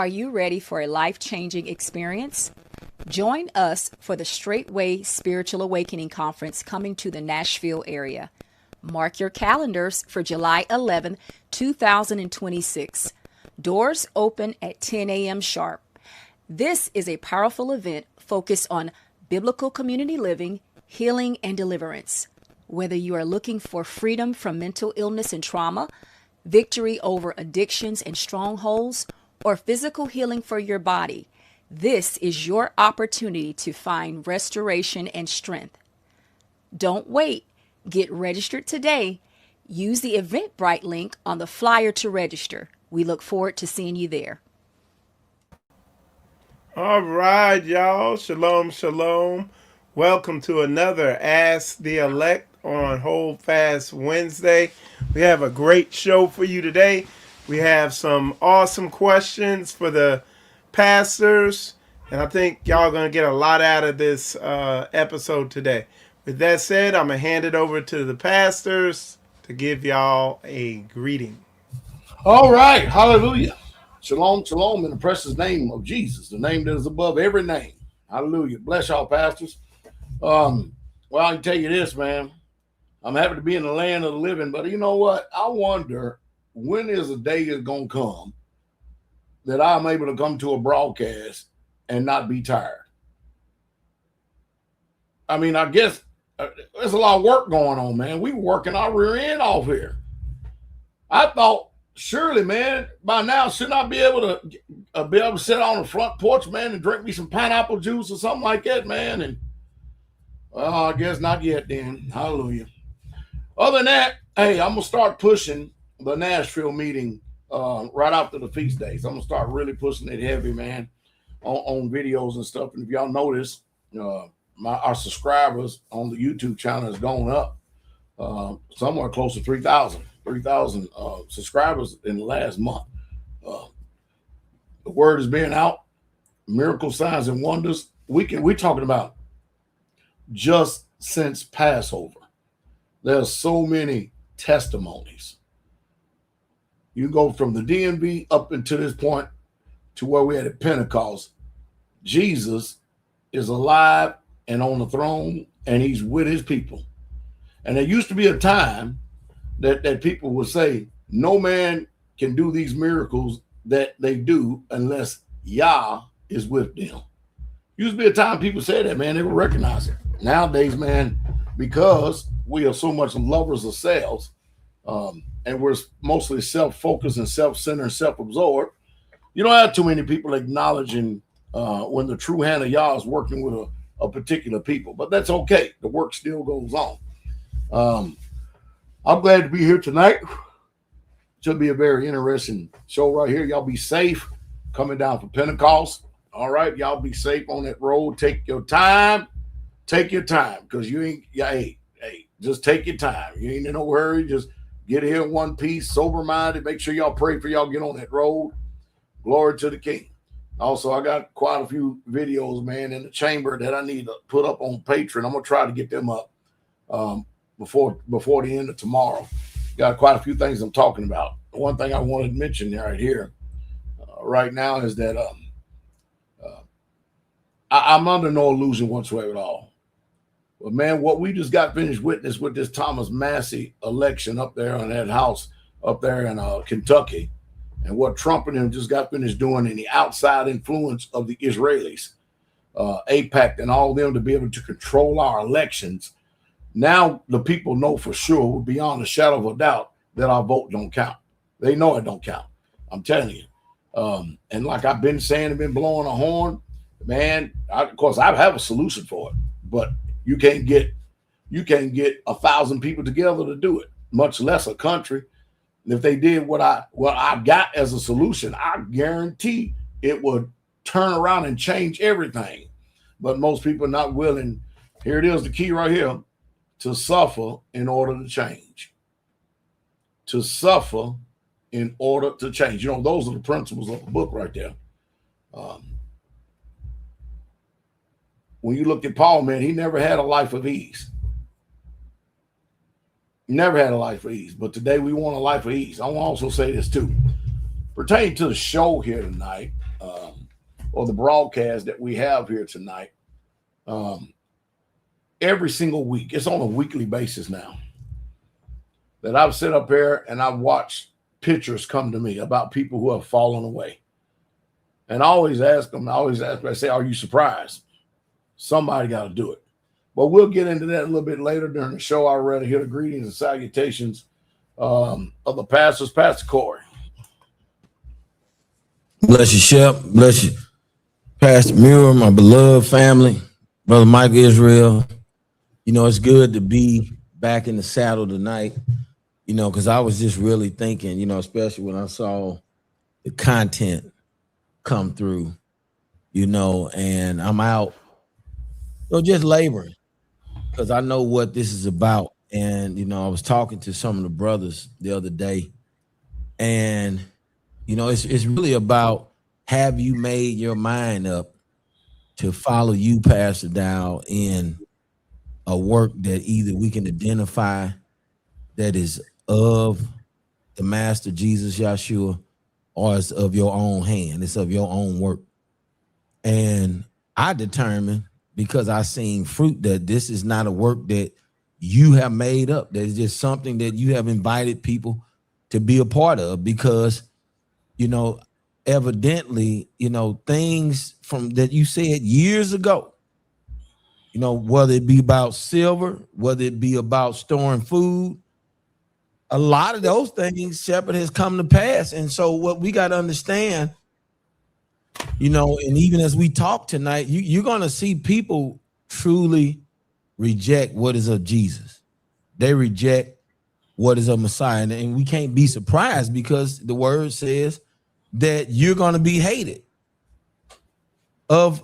Are you ready for a life-changing experience? Join us for the Straightway Spiritual Awakening Conference coming to the Nashville area. Mark your calendars for July 11, 2026. Doors open at 10 a.m. sharp. This is a powerful event focused on biblical community living, healing, and deliverance. Whether you are looking for freedom from mental illness and trauma, victory over addictions and strongholds, or physical healing for your body, this is your opportunity to find restoration and strength. Don't wait. Get registered today. Use the Eventbrite link on the flyer to register. We look forward to seeing you there. All right, y'all. Shalom, shalom. Welcome to another Ask the Elect on Hold Fast Wednesday. We have a great show for you today. We have some awesome questions for the pastors, and I think y'all are going to get a lot out of this episode today. With that said, I'm going to hand it over to the pastors to give y'all a greeting. All right. Hallelujah. Shalom, shalom in the precious name of Jesus, the name that is above every name. Hallelujah. Bless y'all, pastors. Well, I can tell you this, man. I'm happy to be in the land of the living, but you know what? I wonder when is the day is going to come that I'm able to come to a broadcast and not be tired. I mean, I guess there's a lot of work going on, man. We were working our rear end off here. I thought, surely, man, by now, shouldn't I be able to sit on the front porch, man, and drink me some pineapple juice or something like that, man? And well, I guess not yet then. Hallelujah. Other than that, hey, I'm going to start pushing the Nashville meeting right after the feast days. I'm going to start really pushing it heavy, man, on videos and stuff. And if y'all notice, our subscribers on the YouTube channel has gone up somewhere close to 3,000 subscribers in the last month. The word is being out. Miracle signs and wonders. We're talking about just since Passover. There's so many testimonies. You go from the DMV up until this point to where we had at Pentecost. Jesus is alive and on the throne, and he's with his people. And there used to be a time that people would say, no man can do these miracles that they do unless Yah is with them. Used to be a time people said that, man, they would recognize it. Nowadays, man, because we are so much lovers of selves, and we're mostly self-focused and self-centered and self-absorbed, you don't have too many people acknowledging when the true hand of Yah is working with a particular people. But that's okay. The work still goes on. I'm glad to be here tonight. Should be a very interesting show right here. Y'all be safe coming down for Pentecost. All right, y'all be safe on that road. Take your time. Take your time, because you ain't, hey, just take your time. You ain't in no hurry. Just get here in one piece, sober-minded. Make sure y'all pray for y'all get on that road. Glory to the King. Also, I got quite a few videos, man, in the chamber that I need to put up on Patreon. I'm going to try to get them up before the end of tomorrow. Got quite a few things I'm talking about. One thing I wanted to mention right here right now is that I'm under no illusion whatsoever at all. But, man, what we just got finished witness with this Thomas Massey election up there in that house up there in Kentucky, and what Trump and him just got finished doing in the outside influence of the Israelis, AIPAC and all of them to be able to control our elections. Now the people know for sure, beyond a shadow of a doubt, that our vote don't count. They know it don't count. I'm telling you. And like I've been saying, I've been blowing a horn, man. Of course, I have a solution for it, but you can't get 1,000 people together to do it, much less a country. And if they did what I got as a solution, I guarantee it would turn around and change everything. But most people are not willing. Here it is, the key right here: to suffer in order to change. To suffer in order to change. You know, those are the principles of the book right there. When you look at Paul, man, he never had a life of ease. Never had a life of ease. But today we want a life of ease. I want to also say this too. Pertaining to the show here tonight, or the broadcast that we have here tonight, every single week, it's on a weekly basis now, that I've sit up here and I've watched pictures come to me about people who have fallen away. And I always ask them, I say, are you surprised? Somebody got to do it. But we'll get into that a little bit later during the show. I already hear the greetings and salutations of the pastors. Pastor Corey. Bless you, Shep. Bless you, Pastor Muir, my beloved family, Brother Mike Israel. You know, it's good to be back in the saddle tonight, you know, because I was just really thinking, you know, especially when I saw the content come through, you know, and I'm out, you know, just laboring because I know what this is about. And, you know, I was talking to some of the brothers the other day, and, you know, it's really about, have you made your mind up to follow you, Pastor Dow, in a work that either we can identify that is of the Master Jesus Yeshua, or it's of your own hand, it's of your own work. And I determined, because I seen fruit, that this is not a work that you have made up. That is just something that you have invited people to be a part of, because, you know, evidently, you know, things from that you said years ago, you know, whether it be about silver, whether it be about storing food, a lot of those things, Shepherd, has come to pass. And so what we got to understand, you know, and even as we talk tonight, you're going to see people truly reject what is of Jesus. They reject what is of Messiah. And we can't be surprised, because the word says that you're going to be hated of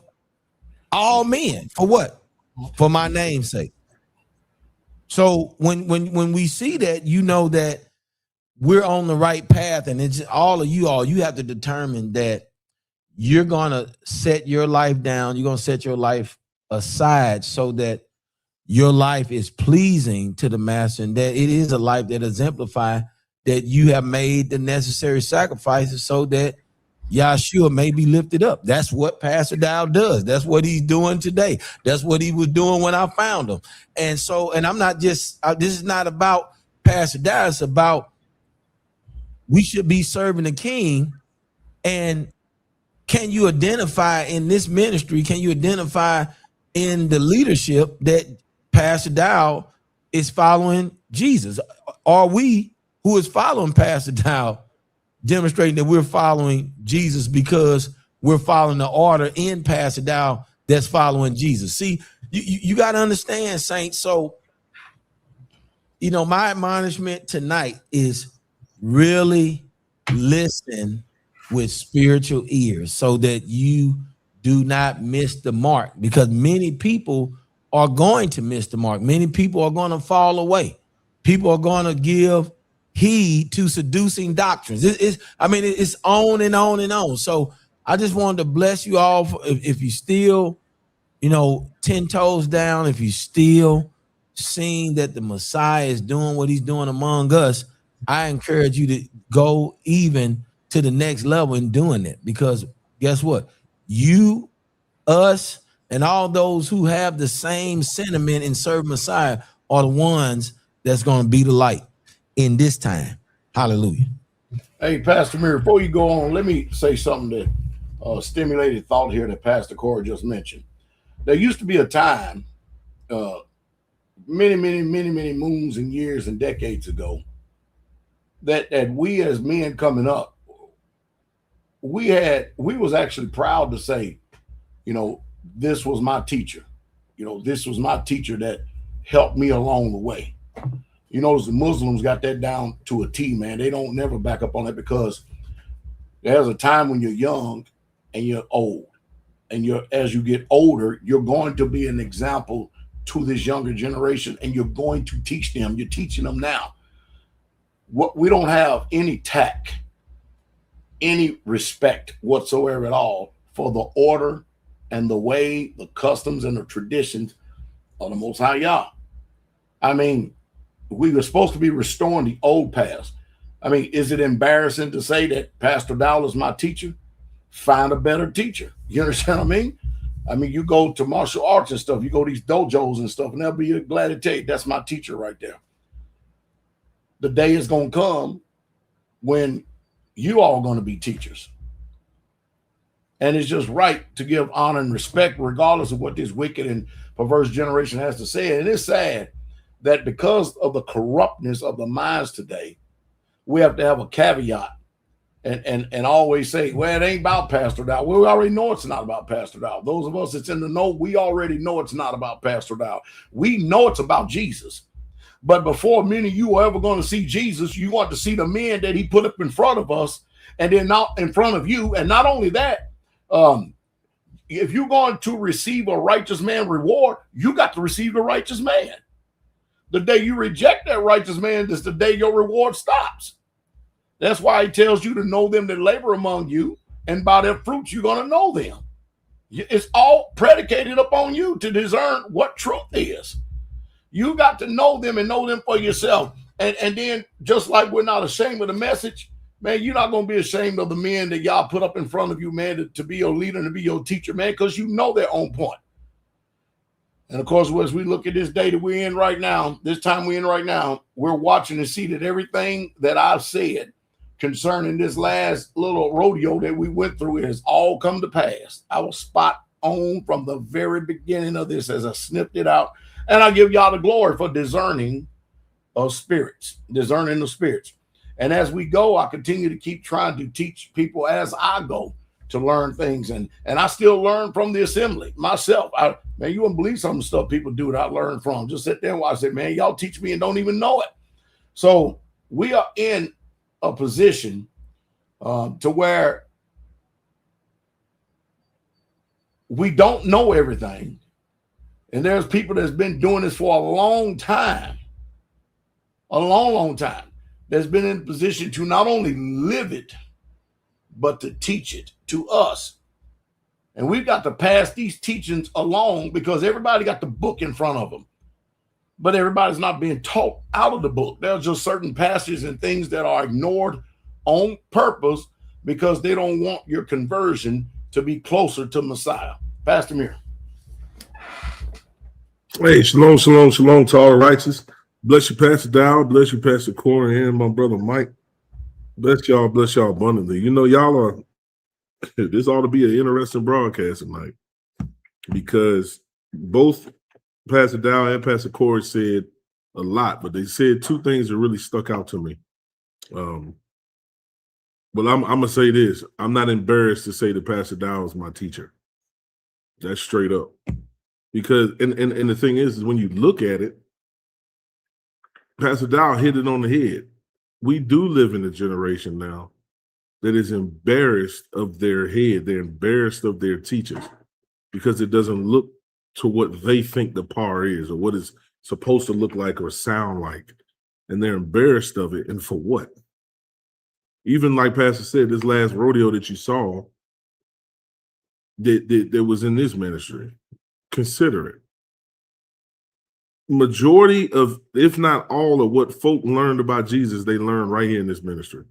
all men. For what? For my name's sake. So when we see that, you know that we're on the right path. And it's all, you have to determine that you're going to set your life down. You're going to set your life aside so that your life is pleasing to the Master, and that it is a life that exemplifies that you have made the necessary sacrifices so that Yahshua may be lifted up. That's what Pastor Dow does. That's what he's doing today. That's what he was doing when I found him. And so, and I'm not just, this is not about Pastor Dow. It's about, we should be serving the King. And can you identify in this ministry, can you identify in the leadership that Pastor Dow is following Jesus? Are we, who is following Pastor Dow, demonstrating that we're following Jesus because we're following the order in Pastor Dow that's following Jesus? See, you got to understand, saints. So, you know, my admonishment tonight is really listen with spiritual ears so that you do not miss the mark, because many people are going to miss the mark. Many people are going to fall away. People are going to give heed to seducing doctrines. It's on and on and on. So I just wanted to bless you all. If you still, you know, 10 toes down, if you still seeing that the Messiah is doing what he's doing among us, I encourage you to go even to the next level in doing it, because guess what? You, us, and all those who have the same sentiment in serving Messiah are the ones that's going to be the light in this time. Hallelujah. Hey, Pastor Mir, before you go on, let me say something that stimulated thought here that Pastor Corey just mentioned. There used to be a time, many moons and years and decades ago, that we as men coming up, we was actually proud to say, you know, this was my teacher. You know, this was my teacher that helped me along the way. You know, the Muslims got that down to a T, man. They don't never back up on it, because there's a time when you're young and you're old. And as you get older, you're going to be an example to this younger generation, and you're going to teach them. You're teaching them now. We don't have any tact, any respect whatsoever at all for the order and the way, the customs and the traditions of the Most High Yah. I mean, we were supposed to be restoring the old past. I mean, is it embarrassing to say that Pastor Dow is my teacher? find a better teacher. You understand what I mean? I mean, you go to martial arts and stuff, you go to these dojos and stuff, and they'll be glad to tell you, that's my teacher right there. The day is going to come when you all going to be teachers. And it's just right to give honor and respect, regardless of what this wicked and perverse generation has to say. And it's sad that because of the corruptness of the minds today, we have to have a caveat and always say, well, it ain't about Pastor Dow. Well, we already know it's not about Pastor Dow. Those of us that's in the know, we already know it's not about Pastor Dow. We know it's about Jesus. But before many of you are ever going to see Jesus, you want to see the men that he put up in front of us and then not in front of you. And not only that, if you're going to receive a righteous man reward, you got to receive a righteous man. The day you reject that righteous man is the day your reward stops. That's why he tells you to know them that labor among you, and by their fruits you're going to know them. It's all predicated upon you to discern what truth is. You got to know them and know them for yourself. And then, just like we're not ashamed of the message, man, you're not going to be ashamed of the men that y'all put up in front of you, man, to be your leader and to be your teacher, man, because you know they're on point. And of course, as we look at this day that we're in right now, this time we're in right now, we're watching to see that everything that I've said concerning this last little rodeo that we went through has all come to pass. I was spot on from the very beginning of this as I snipped it out. And I give y'all the glory for discerning of spirits, discerning the spirits. And as we go, I continue to keep trying to teach people as I go to learn things. And I still learn from the assembly myself. Man, you wouldn't believe some of the stuff people do that I learned from. Just sit there and watch it, man. Y'all teach me and don't even know it. So we are in a position to where we don't know everything. And there's people that's been doing this for a long time, that's been in a position to not only live it, but to teach it to us. And we've got to pass these teachings along because everybody got the book in front of them. But everybody's not being taught out of the book. There's just certain passages and things that are ignored on purpose because they don't want your conversion to be closer to Messiah. Pastor Mir. Hey, shalom, shalom, shalom to all the righteous. Bless you, Pastor Dow. Bless you, Pastor Corey, and my brother Mike. Bless y'all abundantly. You know, y'all are, this ought to be an interesting broadcast tonight because both Pastor Dow and Pastor Corey said a lot, but they said two things that really stuck out to me. But I'm going to say this. I'm not embarrassed to say that Pastor Dow is my teacher. That's straight up. Because, and the thing is when you look at it, Pastor Dow hit it on the head. We do live in a generation now that is embarrassed of their head. They're embarrassed of their teachers because it doesn't look to what they think the par is or what it's supposed to look like or sound like. And they're embarrassed of it. And for what? Even like Pastor said, this last rodeo that you saw that was in this ministry, consider it. Majority of, if not all of what folk learned about Jesus, they learned right here in this ministry.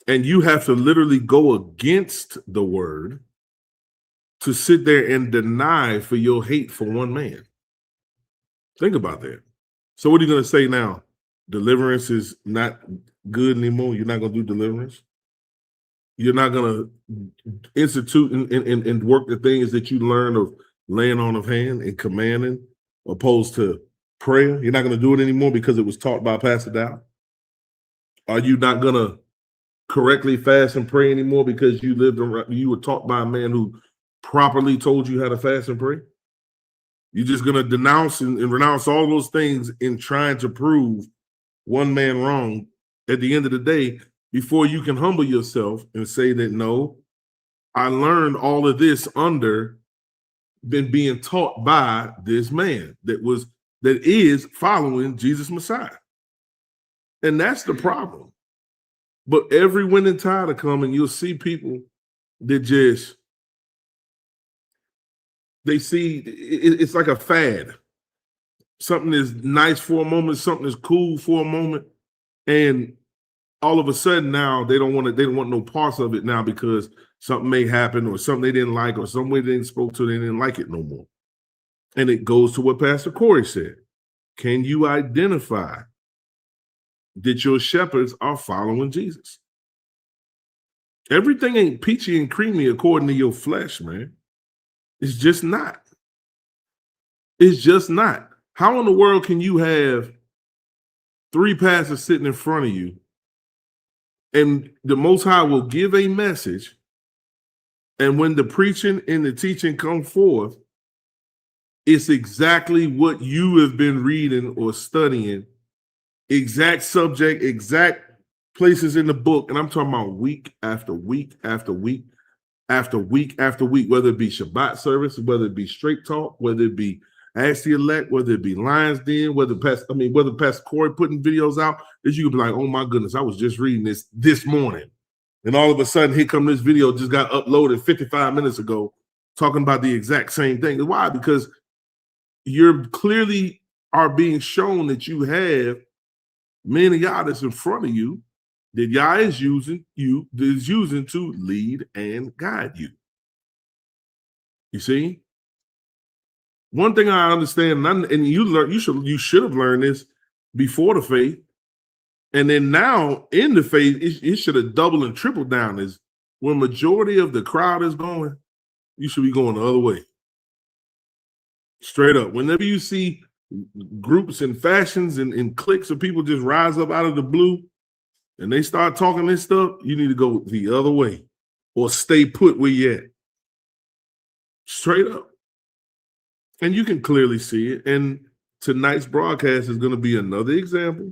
And you have to literally go against the word to sit there and deny for your hate for one man. Think about that. So what are you going to say now? Deliverance is not good anymore. You're not going to do deliverance. You're not going to institute and work the things that you learned of laying on of hand and commanding, opposed to prayer. You're not going to do it anymore because it was taught by Pastor Dow. Are you not going to correctly fast and pray anymore because you were taught by a man who properly told you how to fast and pray? You're just going to denounce and renounce all those things in trying to prove one man wrong at the end of the day before you can humble yourself and say that, no, I learned all of this under than being taught by this man that is following Jesus Messiah. And that's the problem. But every winning tide will come and you'll see people that just, they see it's like a fad. Something is nice for a moment, something is cool for a moment, and all of a sudden now they don't want no parts of it now because something may happen or something they didn't like or some way they didn't spoke to, they didn't like it no more. And it goes to what Pastor Corey said. Can you identify that your shepherds are following Jesus? Everything ain't peachy and creamy according to your flesh, man. It's just not. It's just not. How in the world can you have 3 pastors sitting in front of you and the Most High will give a message, and when the preaching and the teaching come forth, it's exactly what you have been reading or studying, exact subject, exact places in the book, and I'm talking about week after week after week after week after week, whether it be Shabbat service, whether it be Straight Talk, whether it be Ask the Elect, whether it be Lions Den, whether Pastor Corey putting videos out, that you could be like, oh my goodness, I was just reading this morning. And all of a sudden, here come this video just got uploaded 55 minutes ago talking about the exact same thing. Why? Because you're clearly are being shown that you have men of Yah that's in front of you that Yah is using to lead and guide you. You see? One thing I understand, and you should have learned this before the faith, and then now in the faith, it should have doubled and tripled down. Is when majority of the crowd is going, you should be going the other way. Straight up. Whenever you see groups and fashions and cliques of people just rise up out of the blue and they start talking this stuff, you need to go the other way or stay put where you at. Straight up. And you can clearly see it. And tonight's broadcast is going to be another example,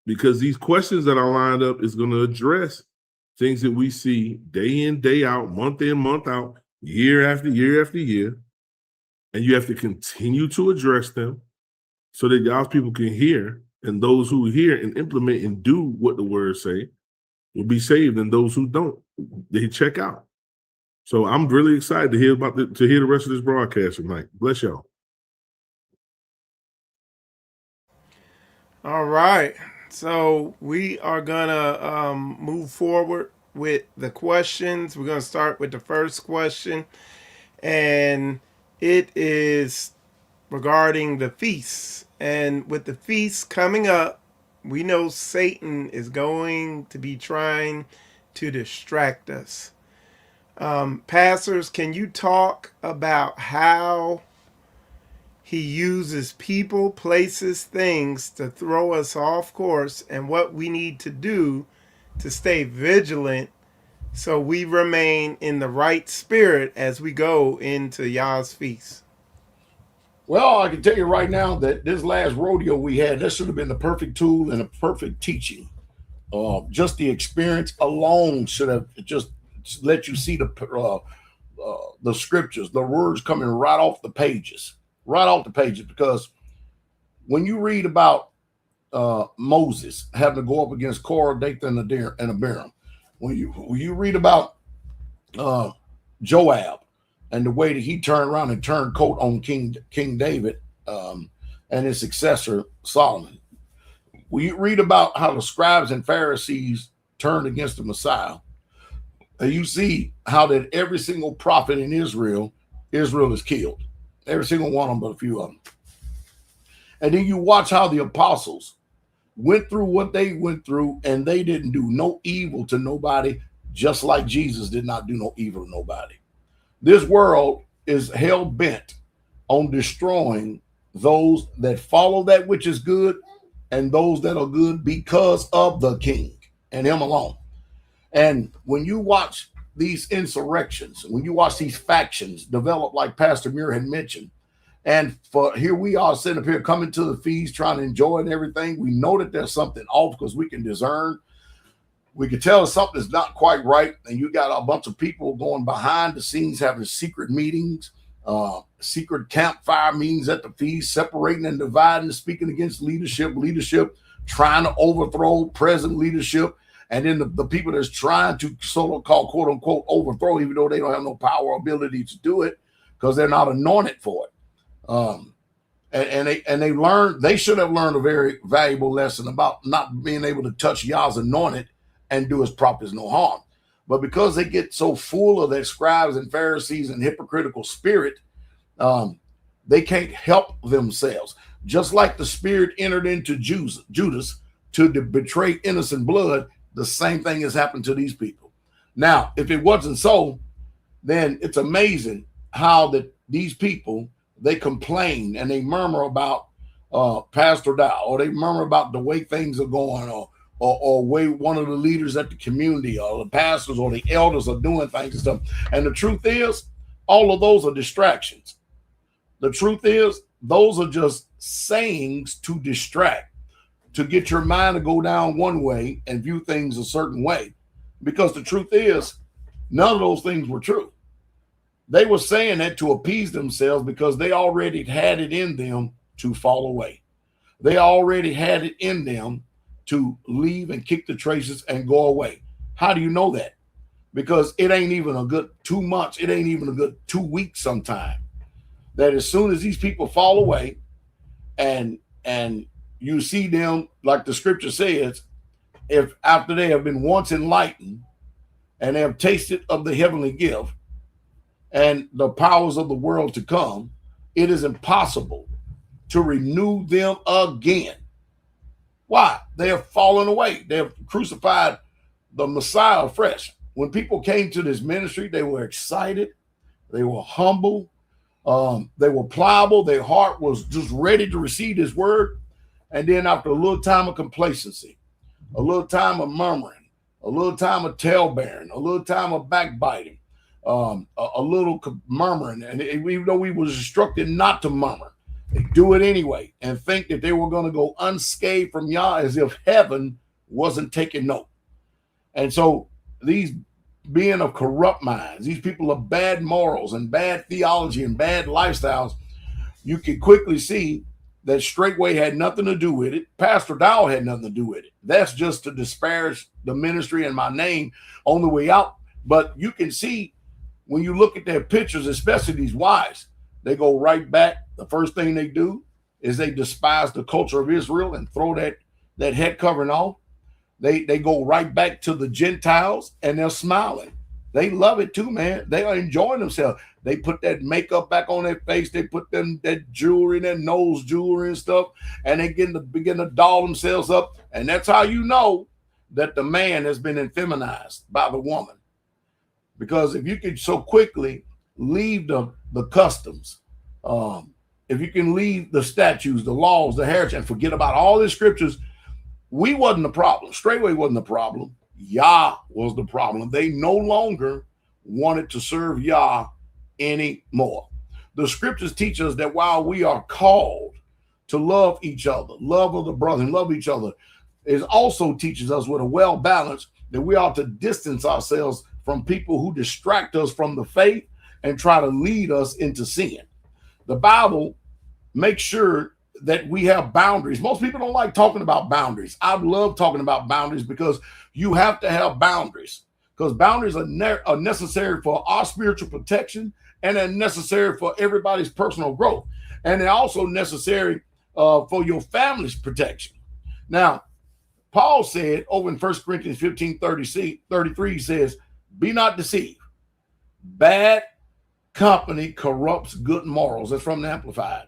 because these questions that are lined up is going to address things that we see day in, day out, month in, month out, year after year after year. And you have to continue to address them so that God's people can hear, and those who hear and implement and do what the words say will be saved, and those who don't, they check out. So I'm really excited to hear the rest of this broadcast tonight. Bless y'all. All right. So we are gonna move forward with the questions. We're gonna start with the first question, and it is regarding the feasts. And with the feasts coming up, we know Satan is going to be trying to distract us. Pastors, can you talk about how he uses people, places, things to throw us off course, and what we need to do to stay vigilant so we remain in the right spirit as we go into Yah's feast? Well, I can tell you right now that this last rodeo we had, this should have been the perfect tool and a perfect teaching. Just the experience alone should have just let you see the scriptures, the words coming right off the pages, because when you read about Moses having to go up against Korah, Dathan, and Abiram, when you read about Joab and the way that he turned around and turned coat on King David and his successor Solomon, when you read about how the scribes and Pharisees turned against the Messiah, and you see how that every single prophet in Israel is killed. Every single one of them, but a few of them. And then you watch how the apostles went through what they went through, and they didn't do no evil to nobody, just like Jesus did not do no evil to nobody. This world is hell-bent on destroying those that follow that which is good and those that are good because of the King and him alone. And when you watch these insurrections, when you watch these factions develop, like Pastor Muir had mentioned, and for here we are sitting up here coming to the feast, trying to enjoy and everything, we know that there's something off because we can discern. We can tell something's not quite right, and you got a bunch of people going behind the scenes having secret meetings, secret campfire meetings at the feast, separating and dividing, speaking against leadership, trying to overthrow present leadership. And then the people that's trying to so-called, quote unquote, overthrow, even though they don't have no power or ability to do it because they're not anointed for it. And they should have learned a very valuable lesson about not being able to touch Yah's anointed and do his prophets no harm. But because they get so full of their scribes and Pharisees and hypocritical spirit, they can't help themselves. Just like the spirit entered into Judas to betray innocent blood, the same thing has happened to these people. Now, if it wasn't so, then it's amazing how these people, they complain and they murmur about Pastor Dow, or they murmur about the way things are going, or way one of the leaders at the community or the pastors or the elders are doing things and stuff. And the truth is, all of those are distractions. The truth is, those are just sayings to distract, to get your mind to go down one way and view things a certain way. Because the truth is, none of those things were true. They were saying that to appease themselves because they already had it in them to fall away. They already had it in them to leave and kick the traces and go away. How do you know that? Because it ain't even a good 2 months. It ain't even a good 2 weeks sometime. That as soon as these people fall away and you see them, like the scripture says, if after they have been once enlightened and they have tasted of the heavenly gift and the powers of the world to come, it is impossible to renew them again. Why? They have fallen away. They have crucified the Messiah afresh. When people came to this ministry, they were excited. They were humble. They were pliable. Their heart was just ready to receive this word. And then after a little time of complacency, a little time of murmuring, a little time of talebearing, a little time of backbiting, a little murmuring, and even though we was instructed not to murmur, they do it anyway and think that they were going to go unscathed from Yah as if heaven wasn't taking note. And so these being of corrupt minds, these people of bad morals and bad theology and bad lifestyles, you can quickly see that straightway had nothing to do with it. Pastor Dow had nothing to do with it. That's just to disparage the ministry and my name on the way out. But you can see when you look at their pictures, especially these wives, they go right back. The first thing they do is they despise the culture of Israel and throw that head covering off. They go right back to the Gentiles and they're smiling. They love it too, man. They are enjoying themselves. They put that makeup back on their face. They put that jewelry, their nose jewelry and stuff, and they begin to doll themselves up. And that's how you know that the man has been effeminized by the woman. Because if you can so quickly leave the customs, if you can leave the statutes, the laws, the heritage, and forget about all the scriptures, we wasn't the problem. Straightway wasn't the problem. Yah was the problem. They no longer wanted to serve Yah anymore. The scriptures teach us that while we are called to love each other, love of the brother and love each other, it also teaches us with a well balance that we ought to distance ourselves from people who distract us from the faith and try to lead us into sin. The Bible makes sure that we have boundaries. Most people don't like talking about boundaries. I love talking about boundaries because you have to have boundaries, because boundaries are necessary for our spiritual protection, and they're necessary for everybody's personal growth. And they're also necessary for your family's protection. Now, Paul said over in 1 Corinthians 15:33, he says, be not deceived. Bad company corrupts good morals. That's from the Amplified.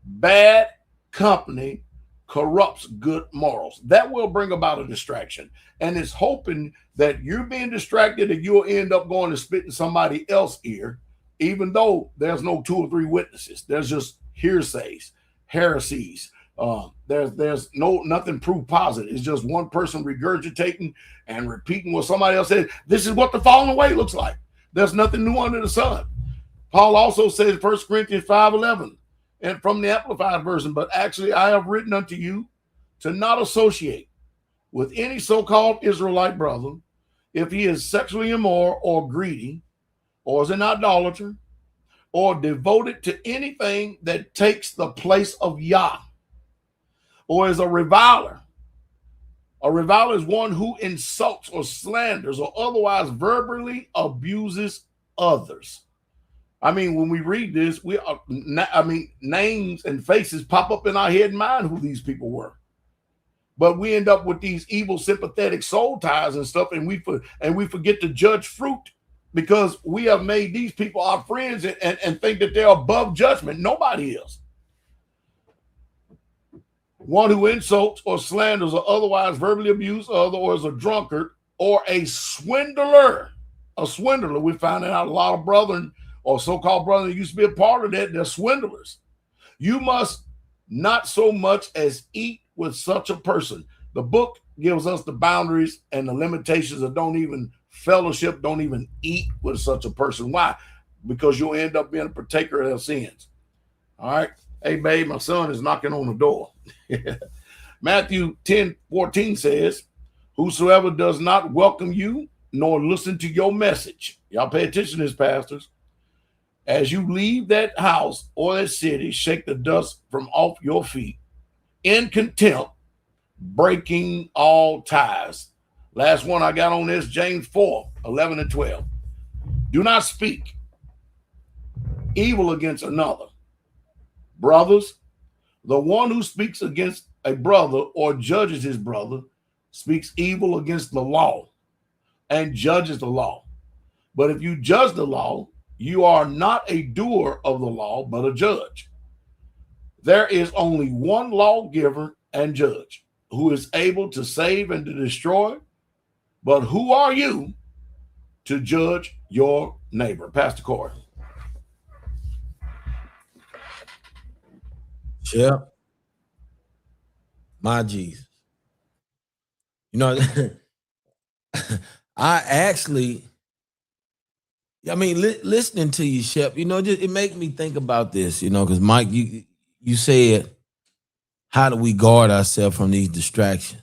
Bad company corrupts good morals. That will bring about a distraction. And it's hoping that you're being distracted and you'll end up going to spit in somebody else's ear, even though there's no 2 or 3 witnesses. There's just hearsays, heresies. There's nothing proof positive. It's just one person regurgitating and repeating what somebody else said. This is what the falling away looks like. There's nothing new under the sun. Paul also says 1 Corinthians 5:11, and from the Amplified version, but actually I have written unto you to not associate with any so-called Israelite brother if he is sexually immoral or greedy, or is an idolater, or devoted to anything that takes the place of Yah, or is a reviler. A reviler is one who insults or slanders or otherwise verbally abuses others. I mean, when we read this, names and faces pop up in our head and mind who these people were. But we end up with these evil, sympathetic soul ties and stuff, and we forget to judge fruit because we have made these people our friends and think that they're above judgment. Nobody is. One who insults or slanders or otherwise verbally abuses others, or is a drunkard or a swindler. A swindler. We found out a lot of brethren or so-called brethren that used to be a part of that, they're swindlers. You must not so much as eat with such a person. The book gives us the boundaries and the limitations of don't even fellowship, don't even eat with such a person. Why? Because you'll end up being a partaker of their sins. All right. Hey, babe, my son is knocking on the door. Matthew 10:14 says, whosoever does not welcome you nor listen to your message. Y'all pay attention to this, pastors. As you leave that house or that city, shake the dust from off your feet in contempt, breaking all ties. Last one I got on this, James 4:11 and 12. Do not speak evil against another. Brothers, the one who speaks against a brother or judges his brother speaks evil against the law and judges the law. But if you judge the law, you are not a doer of the law, but a judge. There is only one lawgiver and judge who is able to save and to destroy. But who are you to judge your neighbor? Pastor Corey. Yeah. My Jesus. You know, listening to you, Shep, you know, it makes me think about this, you know, because Mike, you said, how do we guard ourselves from these distractions?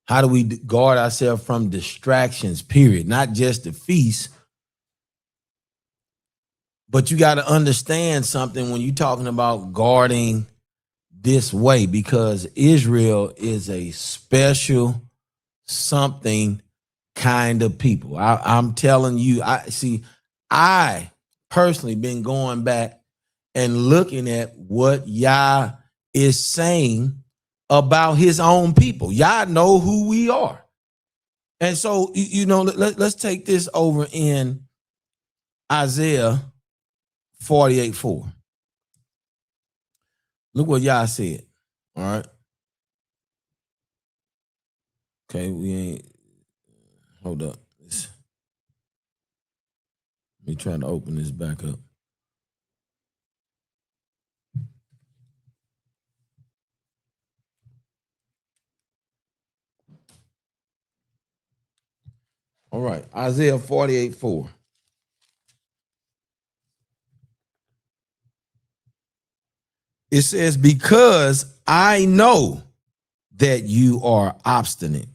How do we guard ourselves from distractions, period? Not just the feast, but you got to understand something when you're talking about guarding this way, because Israel is a special something kind of people. I'm telling you, I personally been going back and looking at what Yah is saying about his own people. Yah know who we are. And so, you know, let's take this over in Isaiah 48:4. Look what Yah said. All right. Okay, we ain't. Hold up. Let me try to open this back up. All right, Isaiah 48:4. It says, because I know that you are obstinate,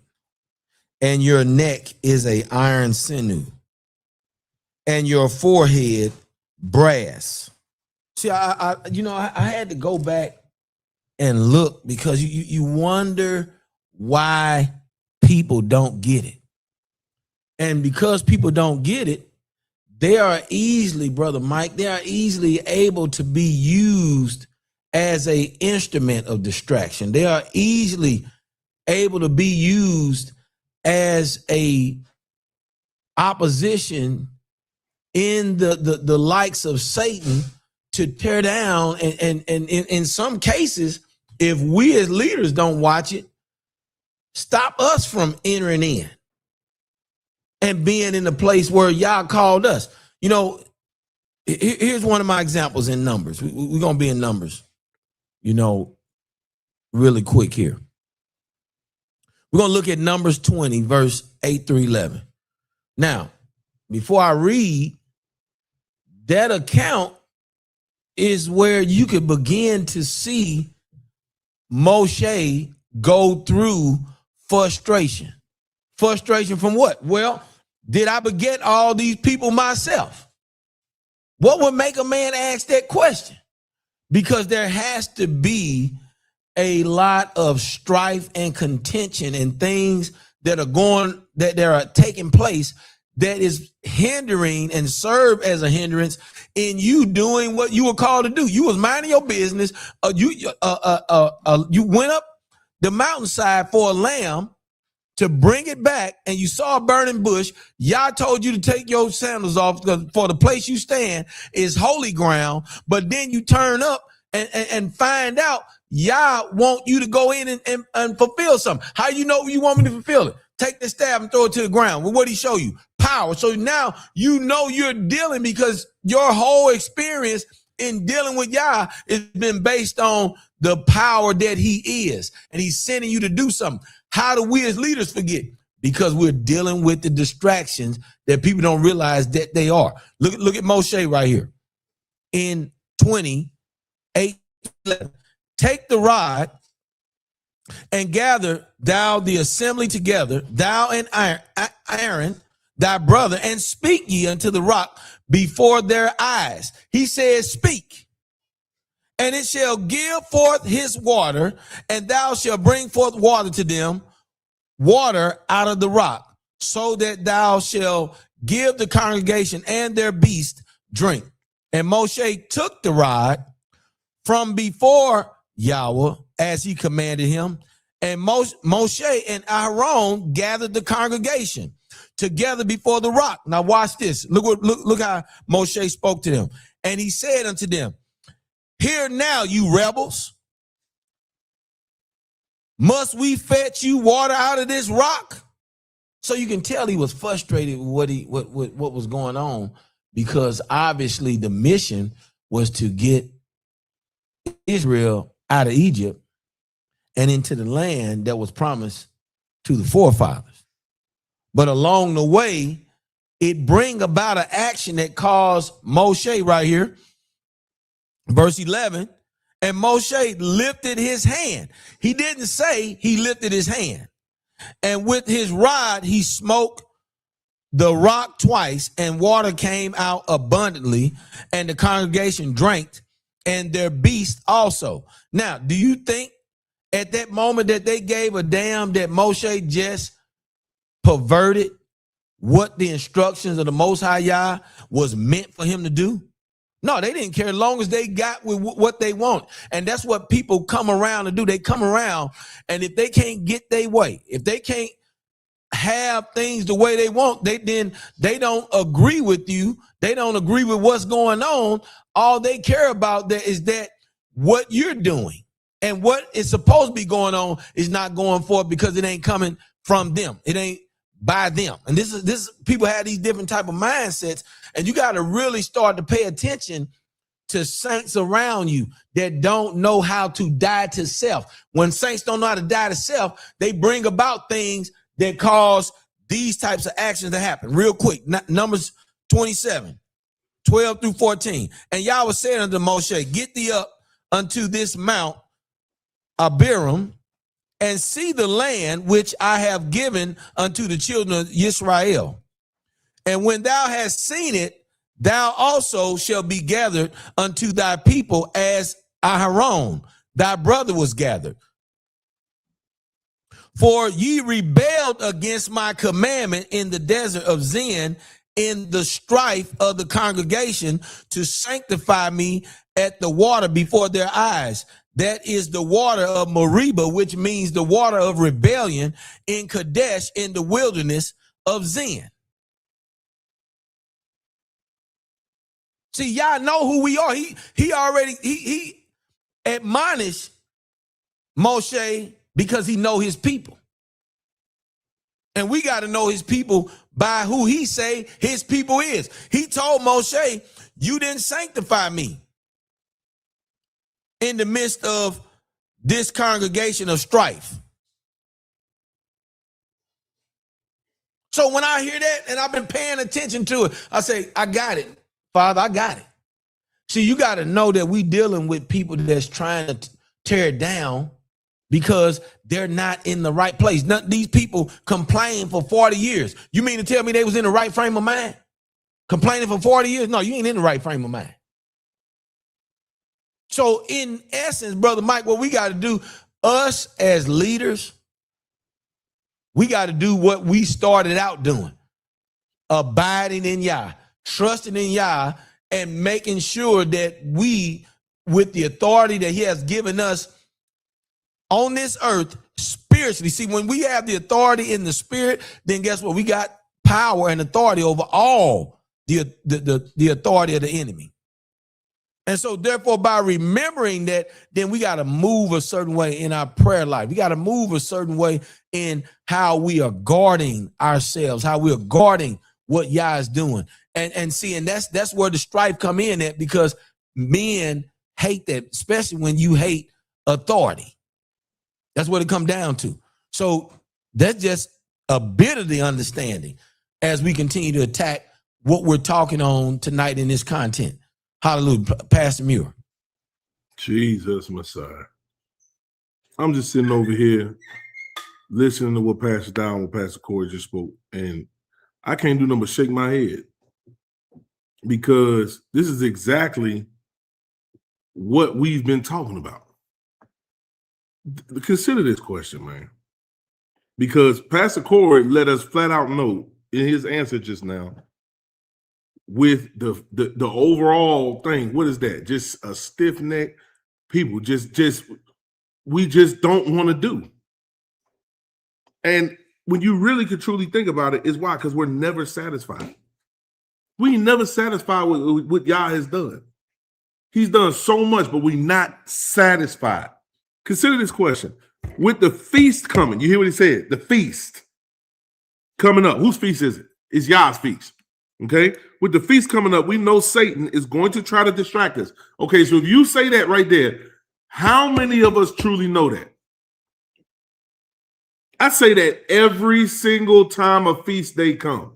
and your neck is a iron sinew, and your forehead brass. See, I had to go back and look, because you wonder why people don't get it. And because people don't get it, they are easily, Brother Mike, they are easily able to be used as an instrument of distraction. They are easily able to be used as a opposition in the likes of Satan to tear down. And in some cases, if we as leaders don't watch it, stop us from entering in and being in the place where Yah called us. You know, here's one of my examples in Numbers. We're going to be in Numbers, you know, really quick here. We're going to look at Numbers 20, verse 8 through 11. Now, before I read, that account is where you could begin to see Moshe go through frustration. Frustration from what? Well, did I beget all these people myself? What would make a man ask that question? Because there has to be a lot of strife and contention and things that are taking place that is hindering and serve as a hindrance in you doing what you were called to do. You was minding your business. You went up the mountainside for a lamb to bring it back, and you saw a burning bush. Yah told you to take your sandals off because for the place you stand is holy ground. But then you turn up and find out Yah want you to go in and fulfill something. How you know you want me to fulfill it? Take the staff and throw it to the ground. Well, what did he show you? Power. So now you know you're dealing because your whole experience in dealing with Yah has been based on the power that he is. And he's sending you to do something. How do we as leaders forget? Because we're dealing with the distractions that people don't realize that they are. Look at Moshe right here. In 28:11. Take the rod and gather thou the assembly together, thou and Aaron, thy brother, and speak ye unto the rock before their eyes. He says, speak, and it shall give forth his water, and thou shalt bring forth water to them, water out of the rock, so that thou shalt give the congregation and their beast drink. And Moshe took the rod from before Yahweh as he commanded him, and Moshe and Aaron gathered the congregation together before the rock. Now watch this. Look how Moshe spoke to them. And he said unto them, hear now, you rebels. Must we fetch you water out of this rock? So you can tell he was frustrated with what was going on, because obviously the mission was to get Israel out of Egypt and into the land that was promised to the forefathers. But along the way, it bring about an action that caused Moshe right here, verse 11, and Moshe lifted his hand. He didn't say he lifted his hand. And with his rod, he smote the rock twice, and water came out abundantly, and the congregation drank, and their beast also. Now, do you think at that moment that they gave a damn that Moshe just perverted what the instructions of the Most High Yah was meant for him to do? No, they didn't care as long as they got with what they want. And that's what people come around to do. They come around, and if they can't get their way, if they can't have things the way they want, they don't agree with you. They don't agree with what's going on. All they care about is that what you're doing and what is supposed to be going on is not going forth because it ain't coming from them. It ain't by them. And this is people have these different type of mindsets, and you got to really start to pay attention to saints around you that don't know how to die to self. When saints don't know how to die to self, they bring about things that cause these types of actions to happen. Real quick, Numbers 27, 12 through 14. And Yahweh said unto Moshe, get thee up unto this mount Abiram, and see the land which I have given unto the children of Israel. And when thou hast seen it, thou also shalt be gathered unto thy people as Aharon, thy brother, was gathered. For ye rebelled against my commandment in the desert of Zin, in the strife of the congregation, to sanctify me at the water before their eyes. That is the water of Meribah, which means the water of rebellion, in Kadesh, in the wilderness of Zin. See, y'all know who we are. He already admonished Moshe because he know his people. And we got to know his people by who he say his people is. He told Moshe, you didn't sanctify me in the midst of this congregation of strife. So when I hear that, and I've been paying attention to it, I say, I got it, Father, I got it. See, you got to know that we dealing with people that's trying to tear it down because they're not in the right place. These people complain for 40 years. You mean to tell me they was in the right frame of mind? Complaining for 40 years? No, you ain't in the right frame of mind. So in essence, Brother Mike, what we got to do, us as leaders, we got to do what we started out doing. abiding in Yah, trusting in Yah, and making sure that we, with the authority that he has given us on this earth spiritually. See, when we have the authority in the spirit, then guess what? We got power and authority over all the authority of the enemy. And so therefore, by remembering that, then we got to move a certain way in our prayer life. We got to move a certain way in how we are guarding ourselves, how we are guarding what Yah is doing. And see, and that's where the strife come in at, because men hate that, especially when you hate authority. That's what it comes down to. So that's just a bit of the understanding as we continue to attack what we're talking on tonight in this content. Hallelujah. Pastor Muir. Jesus Messiah. I'm just sitting over here listening to what Pastor Down, what Pastor Corey just spoke, and I can't do nothing but shake my head, because this is exactly what we've been talking about. Consider this question, man, because Pastor Corey let us flat out know in his answer just now, with the overall thing, what is that? Just a stiff neck people, we just don't want to do. And when you really could truly think about it, is why? Because we're never satisfied. We never satisfied with what Yah has done. He's done so much, but we're not satisfied. Consider this question. With the feast coming, you hear what he said? The feast coming up. Whose feast is it? It's Yah's feast. Okay? With the feast coming up, we know Satan is going to try to distract us. Okay, so if you say that right there, how many of us truly know that? I say that every single time a feast day comes.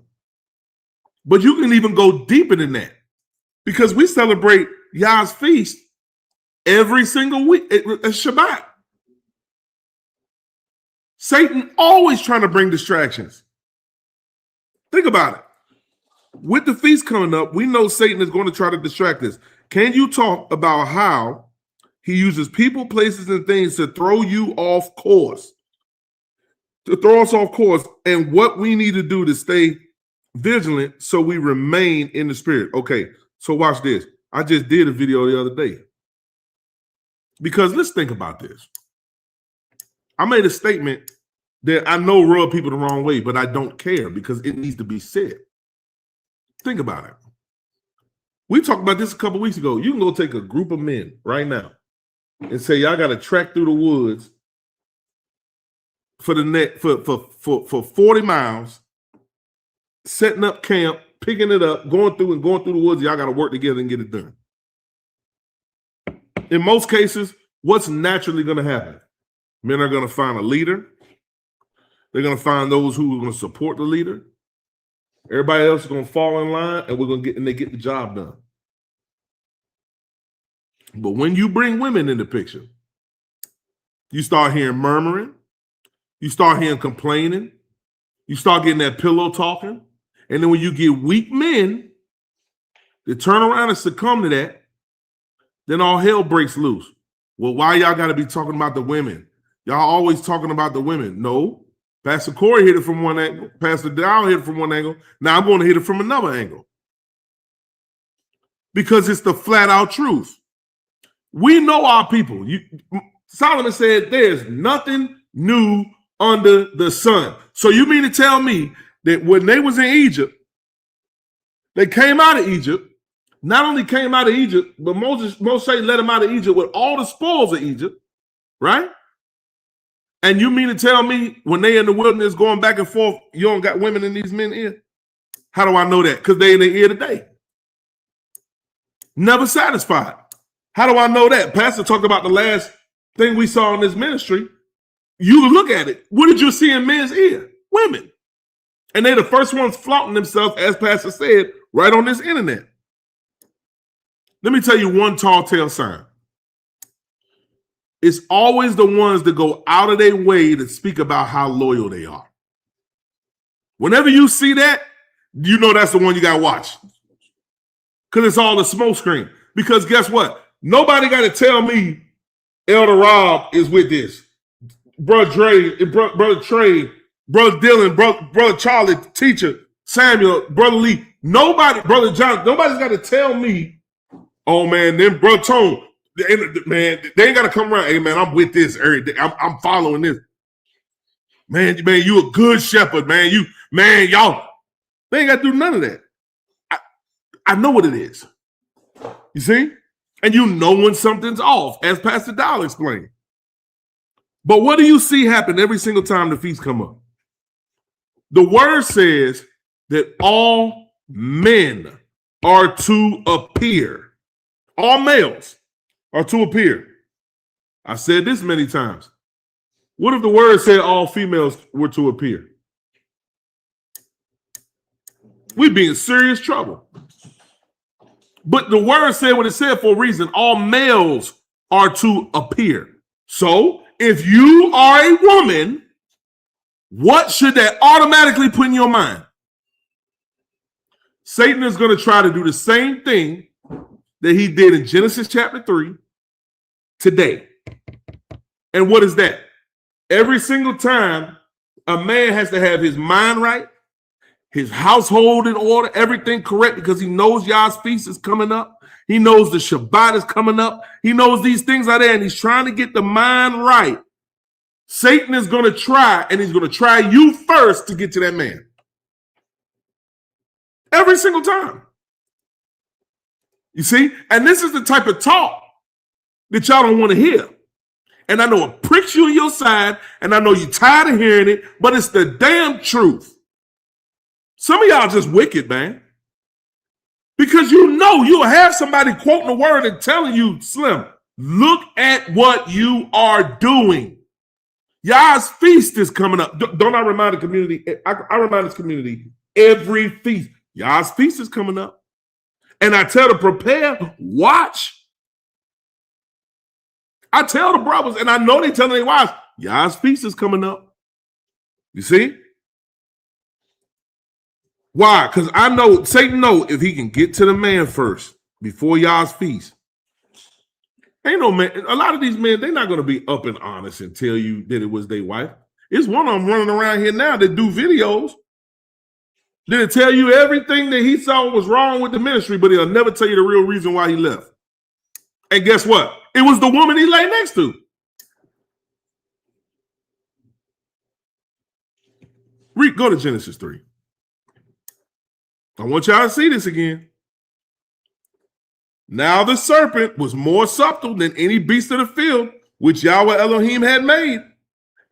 But you can even go deeper than that, because we celebrate Yah's feast every single week. It's Shabbat. Satan always trying to bring distractions. Think about it. With the feast coming up, we know Satan is going to try to distract us. Can you talk about how he uses people, places, and things to throw you off course? To throw us off course, and what we need to do to stay vigilant so we remain in the spirit. Okay, so watch this. I just did a video the other day, because let's think about this. I made a statement that I know rub people the wrong way, but I don't care, because it needs to be said. Think about it. We talked about this a couple weeks ago. You can go take a group of men right now and say, y'all got to trek through the woods for 40 miles, setting up camp, picking it up, going through the woods. Y'all got to work together and get it done. In most cases, what's naturally going to happen? Men are going to find a leader. They're going to find those who are going to support the leader. Everybody else is going to fall in line, and they get the job done. But when you bring women in the picture, you start hearing murmuring, you start hearing complaining, you start getting that pillow talking, and then when you get weak men that turn around and succumb to that, then all hell breaks loose. Well, why y'all got to be talking about the women? Y'all always talking about the women. No. Pastor Corey hit it from one angle. Pastor Dow hit it from one angle. Now I'm going to hit it from another angle, because it's the flat out truth. We know our people. Solomon said there's nothing new under the sun. So you mean to tell me that when they was in Egypt, they came out of Egypt, not only came out of Egypt, but Moses let them out of Egypt with all the spoils of Egypt, right? And you mean to tell me when they in the wilderness going back and forth, you don't got women in these men ear? How do I know that? Because they in their ear today. Never satisfied. How do I know that? Pastor talked about the last thing we saw in this ministry. You look at it. What did you see in men's ear? Women. And they're the first ones flaunting themselves, as Pastor said, right on this internet. Let me tell you one tall tale sign. It's always the ones that go out of their way to speak about how loyal they are. Whenever you see that, you know that's the one you got to watch. Because it's all the smoke screen. Because guess what? Nobody got to tell me Elder Rob is with this. Brother Trey, Brother Dylan, Brother Charlie, teacher, Samuel, Brother Lee, nobody, Brother John, nobody's got to tell me, oh man, then Brother Tone, man, they ain't got to come around. Hey man, I'm with this every day. I'm following this. Man, you a good shepherd, man. Y'all, they ain't got to do none of that. I know what it is. You see? And you know when something's off, as Pastor Doll explained. But what do you see happen every single time the feast come up? The word says that all men are to appear. All males are to appear. I've said this many times. What if the word said all females were to appear? We'd be in serious trouble. But the word said what it said for a reason. All males are to appear. So if you are a woman, what should that automatically put in your mind? Satan is going to try to do the same thing that he did in Genesis chapter 3 today. And what is that? Every single time a man has to have his mind right, his household in order, everything correct, because he knows Yah's feast is coming up. He knows the Shabbat is coming up. He knows these things are there, and he's trying to get the mind right. Satan is going to try, and he's going to try you first to get to that man. Every single time. You see? And this is the type of talk that y'all don't want to hear. And I know it pricks you on your side, and I know you're tired of hearing it, but it's the damn truth. Some of y'all just wicked, man. Because you know you'll have somebody quoting the word and telling you, Slim, look at what you are doing. Yah's feast is coming up. Don't I remind the community? I remind this community every feast. Yah's feast is coming up. And I tell them, prepare, watch. I tell the brothers, and I know they telling their wives, Yah's feast is coming up. You see? Why? Because I know Satan know if he can get to the man first before Yah's feast. Ain't no man. A lot of these men, they're not going to be up and honest and tell you that it was their wife. It's one of them running around here now that do videos. That'll tell you everything that he saw was wrong with the ministry, but he'll never tell you the real reason why he left. And guess what? It was the woman he lay next to. Go to Genesis 3. I want y'all to see this again. Now the serpent was more subtle than any beast of the field, which Yahweh Elohim had made.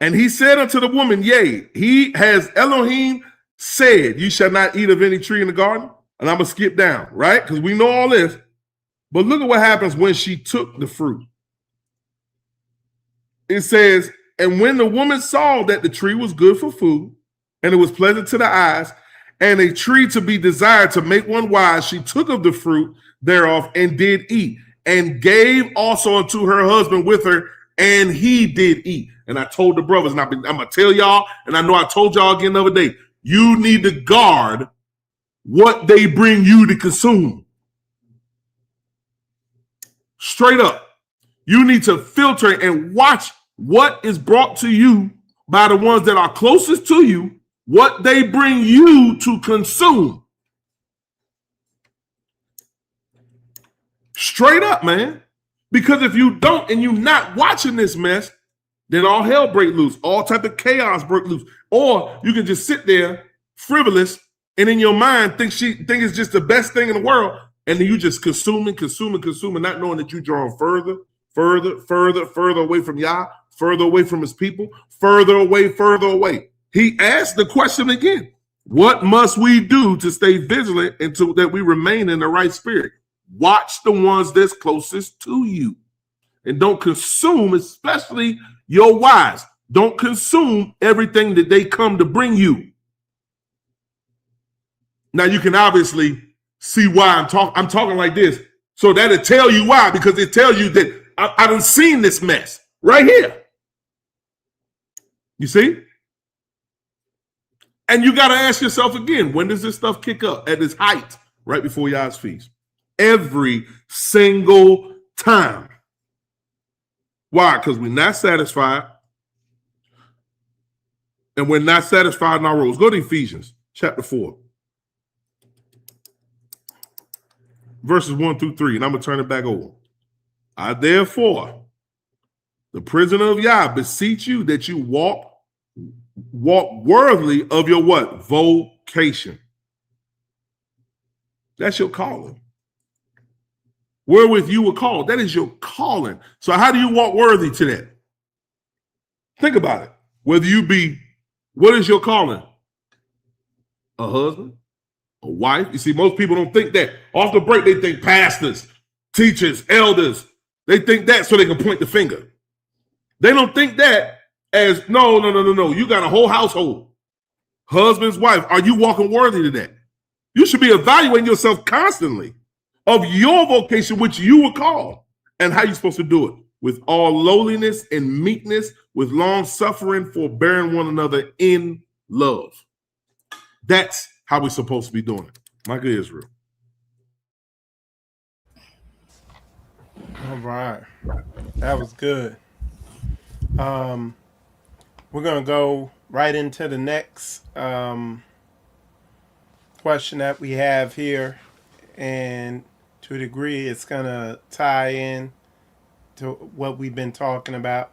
And he said unto the woman, yea, he has Elohim said, you shall not eat of any tree in the garden. And I'm going to skip down, right? Because we know all this. But look at what happens when she took the fruit. It says, and when the woman saw that the tree was good for food, and it was pleasant to the eyes, and a tree to be desired to make one wise, she took of the fruit thereof and did eat, and gave also unto her husband with her, and he did eat. And I told the brothers, and I'm going to tell y'all, and I know I told y'all again the other day, you need to guard what they bring you to consume. Straight up. You need to filter and watch what is brought to you by the ones that are closest to you, what they bring you to consume. Straight up, man. Because if you don't and you're not watching this mess, then all hell break loose. All type of chaos break loose. Or you can just sit there frivolous and in your mind think it's just the best thing in the world. And then you just consuming, not knowing that you're drawing further away from Yah, further away from his people, further away. He asked the question again, what must we do to stay vigilant until that we remain in the right spirit? Watch the ones that's closest to you. And don't consume, especially your wives. Don't consume everything that they come to bring you. Now you can obviously see why I'm talking like this. So that'll tell you why, because it tells you that I done seen this mess right here. You see? And you got to ask yourself again, when does this stuff kick up? At its height, right before Yah's feast. Every single time. Why? Because we're not satisfied. And we're not satisfied in our roles. Go to Ephesians chapter 4. verses 1 through 3, and I'm going to turn it back over. I therefore, the prisoner of Yah, beseech you that you walk worthily of your what? Vocation. That's your calling. Wherewith you were called. That is your calling. So how do you walk worthy to that? Think about it. Whether you be, what is your calling? A husband? A wife? You see, most people don't think that. Off the break, they think pastors, teachers, elders. They think that so they can point the finger. They don't think that as, no. You got a whole household. Husband's wife. Are you walking worthy to that? You should be evaluating yourself constantly of your vocation, which you were called, and how you're supposed to do it. With all lowliness and meekness, with long suffering, forbearing one another in love. That's how we're supposed to be doing it. Micah Israel. All right. That was good. We're going to go right into the next question that we have here. And to a degree, it's going to tie in to what we've been talking about.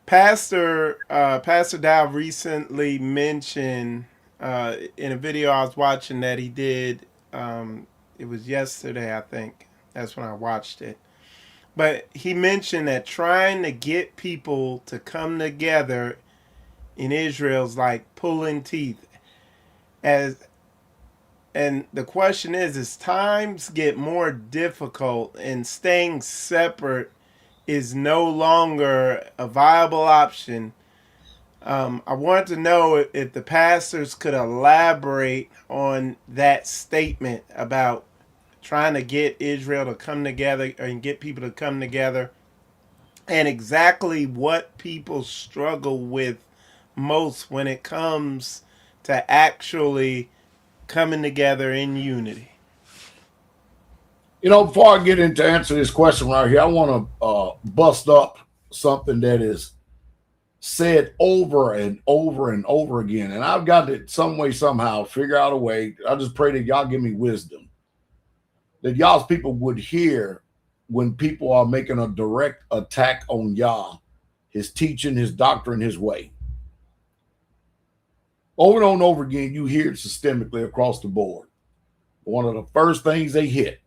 Pastor Dow recently mentioned in a video I was watching that he did, it was yesterday, I think. That's when I watched it. But he mentioned that trying to get people to come together in Israel is like pulling teeth. And the question is, as times get more difficult and staying separate is no longer a viable option, I want to know if the pastors could elaborate on that statement about trying to get Israel to come together and get people to come together, and exactly what people struggle with most when it comes to actually coming together in unity. You know, before I get into answer this question right here, I want to bust up something that is said over and over and over again. And I've got to some way, somehow figure out a way. I just pray that y'all give me wisdom, that y'all's people would hear when people are making a direct attack on Yah, his teaching, his doctrine, his way. Over and over again, you hear it systemically across the board. One of the first things they hit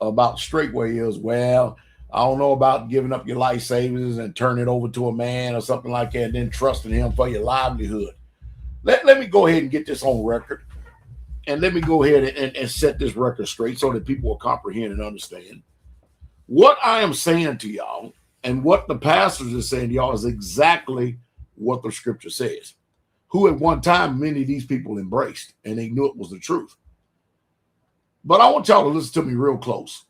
about straightway is, well, I don't know about giving up your life savings and turn it over to a man or something like that, and then trusting him for your livelihood. Let me go ahead and get this on record, and let me go ahead and set this record straight so that people will comprehend and understand. What I am saying to y'all and what the pastors are saying to y'all is exactly what the scripture says, who at one time many of these people embraced, and they knew it was the truth. But I want y'all to listen to me real close.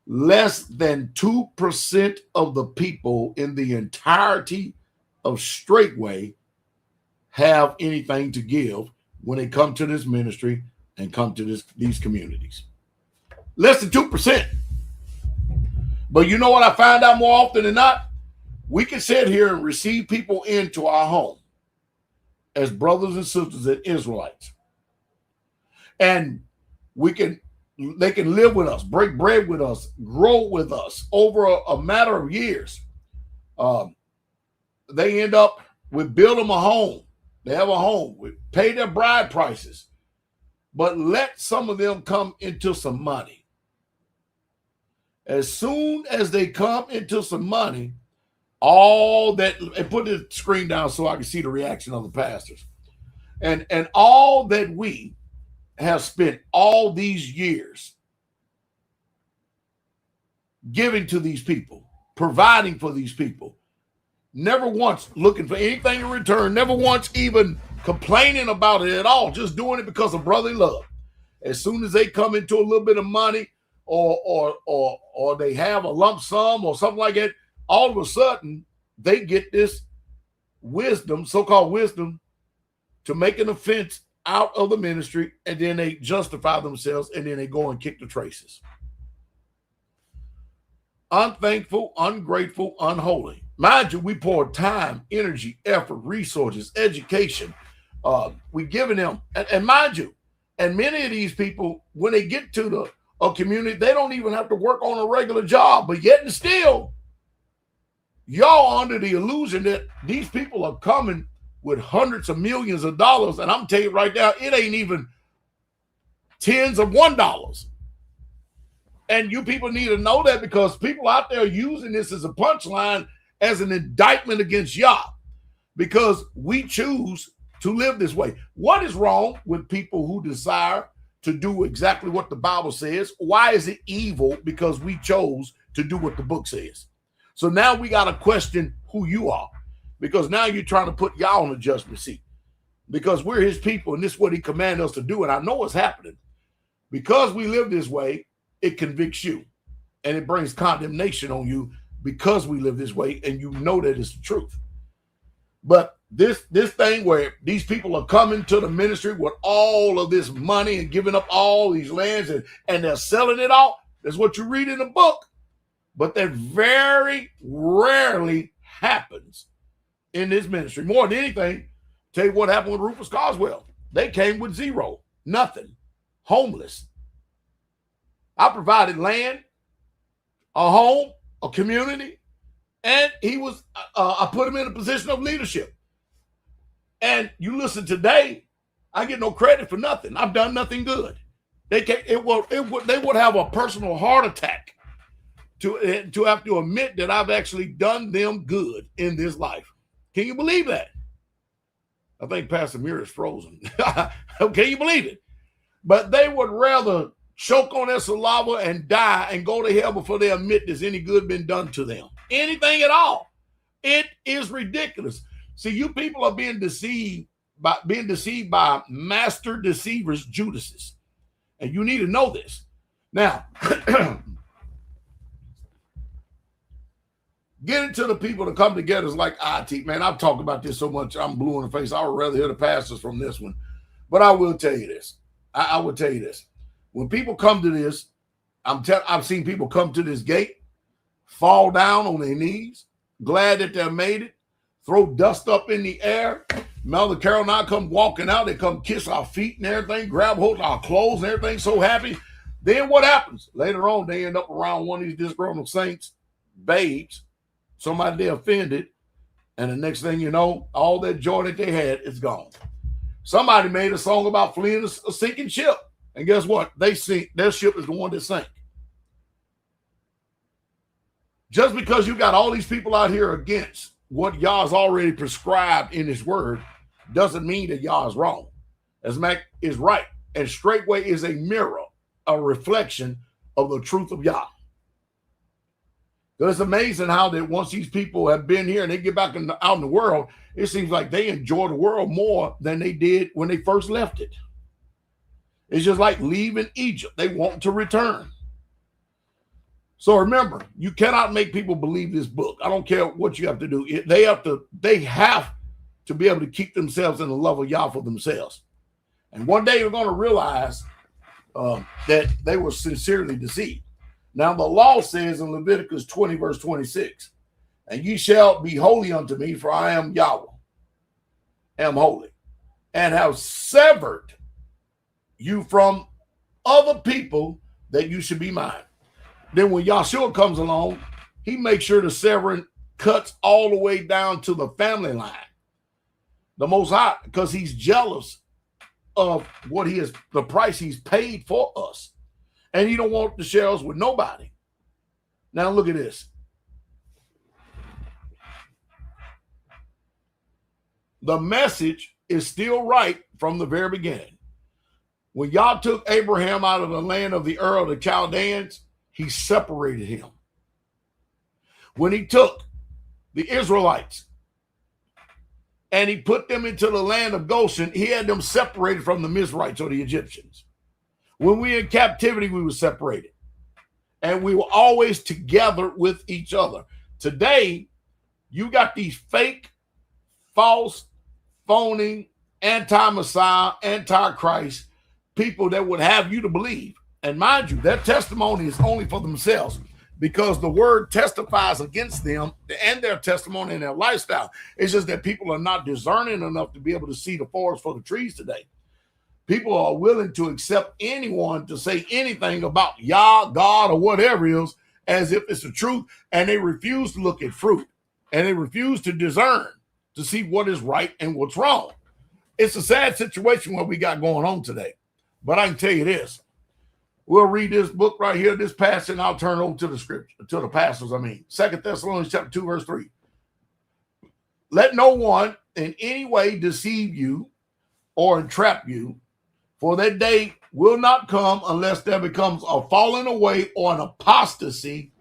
Less than 2% of the people in the entirety of Straightway have anything to give when they come to this ministry and come to these communities. Less than 2%. But you know what I find out more often than not? We can sit here and receive people into our home as brothers and sisters and Israelites. And they can live with us, break bread with us, grow with us over a matter of years. They end up, we build them a home. They have a home. We pay their bride prices. But let some of them come into some money. As soon as they come into some money, all that, and put the screen down so I can see the reaction of the pastors. And all that we have spent all these years giving to these people, providing for these people, never once looking for anything in return, never once even complaining about it at all, just doing it because of brotherly love. As soon as they come into a little bit of money or they have a lump sum or something like that, all of a sudden they get this wisdom, so-called wisdom, to make an offense out of the ministry, and then they justify themselves, and then they go and kick the traces. Unthankful, ungrateful, unholy. Mind you, we pour time, energy, effort, resources, education. We giving them, and mind you, And many of these people, when they get to a community, they don't even have to work on a regular job, but yet and still, y'all under the illusion that these people are coming with hundreds of millions of dollars. And I'm telling you right now, it ain't even tens of $1. And you people need to know that, because people out there using this as a punchline, as an indictment against y'all, because we choose to live this way. What is wrong with people who desire to do exactly what the Bible says? Why is it evil? Because we chose to do what the book says. So now we got to question who you are, because now you're trying to put y'all on the judgment seat, because we're his people and this is what he commanded us to do. And I know what's happening. Because we live this way, it convicts you and it brings condemnation on you, because we live this way and you know that it's the truth. But this thing where these people are coming to the ministry with all of this money and giving up all these lands and they're selling it all, that's what you read in the book. But that very rarely happens in this ministry. More than anything, tell you what happened with Rufus Carswell. They came with zero, nothing, homeless. I provided land, a home, a community, and he was, I put him in a position of leadership. And you listen today, I get no credit for nothing. I've done nothing good. They would have a personal heart attack to have to admit that I've actually done them good in this life. Can you believe that? I think Pastor Muir is frozen. Can you believe it? But they would rather choke on their saliva and die and go to hell before they admit there's any good been done to them. Anything at all. It is ridiculous. See, you people are being deceived by master deceivers, Judases. And you need to know this. Now, getting to the people to come together is like IT. Man, I've talked about this so much, I'm blue in the face. I would rather hear the pastors from this one. But I will tell you this. I will tell you this. When people come to this, I've seen people come to this gate, fall down on their knees, glad that they made it, throw dust up in the air. Mother Carol and I come walking out. They come kiss our feet and everything, grab hold of our clothes and everything, so happy. Then what happens? Later on, they end up around one of these disgruntled saints, babes, somebody they offended, and the next thing you know, all that joy that they had is gone. Somebody made a song about fleeing a sinking ship. And guess what? They sink. Their ship is the one that sank. Just because you got all these people out here against what Yah's already prescribed in his word doesn't mean that Yah is wrong. As Mac is right. And straightway is a mirror, a reflection of the truth of Yah. It's amazing how that once these people have been here and they get back out in the world, it seems like they enjoy the world more than they did when they first left it. It's just like leaving Egypt. They want to return. So remember, you cannot make people believe this book. I don't care what you have to do. They have to be able to keep themselves in the love of Yah for themselves. And one day you're going to realize that they were sincerely deceived. Now the law says in Leviticus 20, verse 26, and ye shall be holy unto me, for I am Yahweh, am holy, and have severed you from other people that you should be mine. Then when Yahshua comes along, he makes sure the severing cuts all the way down to the family line. The Most High, because he's jealous of what the price he's paid for us. And he don't want to share us with nobody. Now look at this. The message is still right from the very beginning. When Yah took Abraham out of the land of the Ur of the Chaldeans, he separated him. When he took the Israelites and he put them into the land of Goshen, he had them separated from the Mizrahites or the Egyptians. When we were in captivity, we were separated. And we were always together with each other. Today, you got these fake, false, phony, anti-Messiah, anti-Christ people that would have you to believe. And mind you, their testimony is only for themselves, because the word testifies against them and their testimony and their lifestyle. It's just that people are not discerning enough to be able to see the forest for the trees today. People are willing to accept anyone to say anything about Yah, God, or whatever it is as if it's the truth, and they refuse to look at fruit, and they refuse to discern to see what is right and what's wrong. It's a sad situation what we got going on today. But I can tell you this. We'll read this book right here, this passage, and I'll turn over to the scripture, to the pastors. 2 Thessalonians chapter 2, verse 3. Let no one in any way deceive you or entrap you, for that day will not come unless there becomes a falling away or an apostasy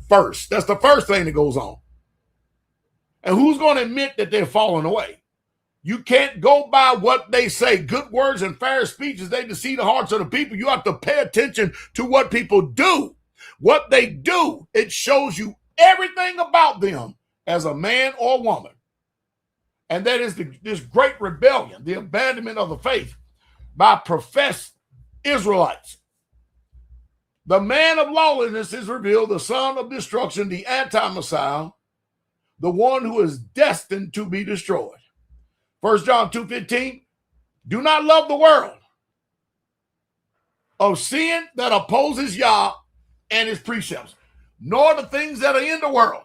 first. That's the first thing that goes on. And who's going to admit that they're falling away? You can't go by what they say. Good words and fair speeches, they deceive the hearts of the people. You have to pay attention to what people do. What they do, it shows you everything about them as a man or woman. And that is this great rebellion, the abandonment of the faith by professed Israelites. The man of lawlessness is revealed, the son of destruction, the anti-Messiah, the one who is destined to be destroyed. 1 John 2:15, do not love the world of sin that opposes Yah and his precepts, nor the things that are in the world.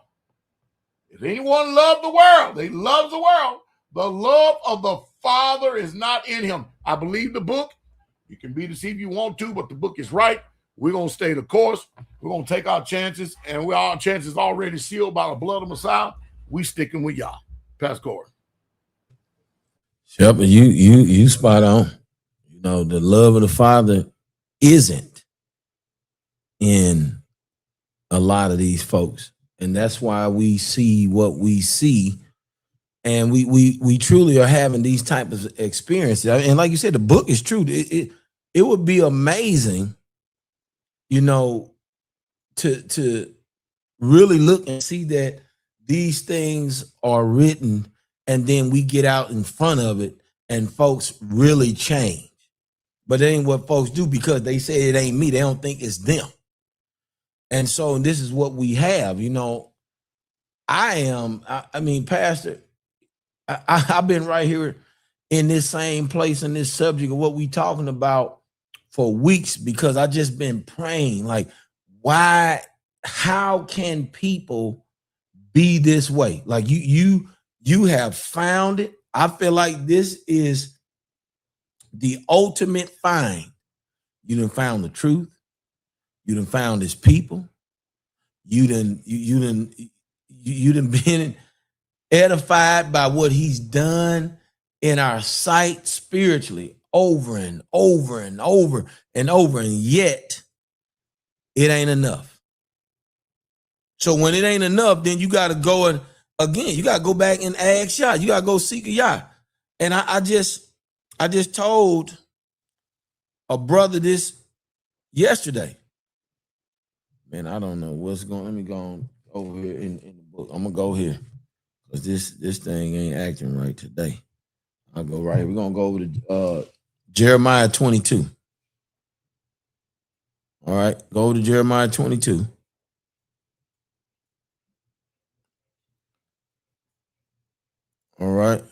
If anyone loves the world, they love the world. The love of the Father is not in him. I believe the book. You can be deceived if you want to, but the book is right. We're going to stay the course. We're going to take our chances, and our chances already sealed by the blood of Messiah. We sticking with Yah. Pastor Corey. Yep, you spot on. You know, the love of the Father isn't in a lot of these folks. And that's why we see what we see. And we truly are having these types of experiences. And like you said, the book is true. It would be amazing, you know, to really look and see that these things are written, and then we get out in front of it and folks really change. But it ain't what folks do because they say it ain't me. They don't think it's them. And so this is what we have, you know. I mean, Pastor, I've been right here in this same place in this subject of what we talking about for weeks, because I just been praying, like, how can people be this way? Like you have found it. I feel like this is the ultimate find. You done found the truth. You done found his people. You done been edified by what he's done in our sight spiritually over and over and over and over, and yet it ain't enough. So when it ain't enough, then you got to go and again, you got to go back and ask Yah. You got to go seek a Yah. And I just told a brother this yesterday. Man, I don't know what's going. Let me go on over here in the book. I'm gonna go here because this thing ain't acting right today. I'll go right here. We're gonna go over to Jeremiah 22. All right, go to Jeremiah 22. All right.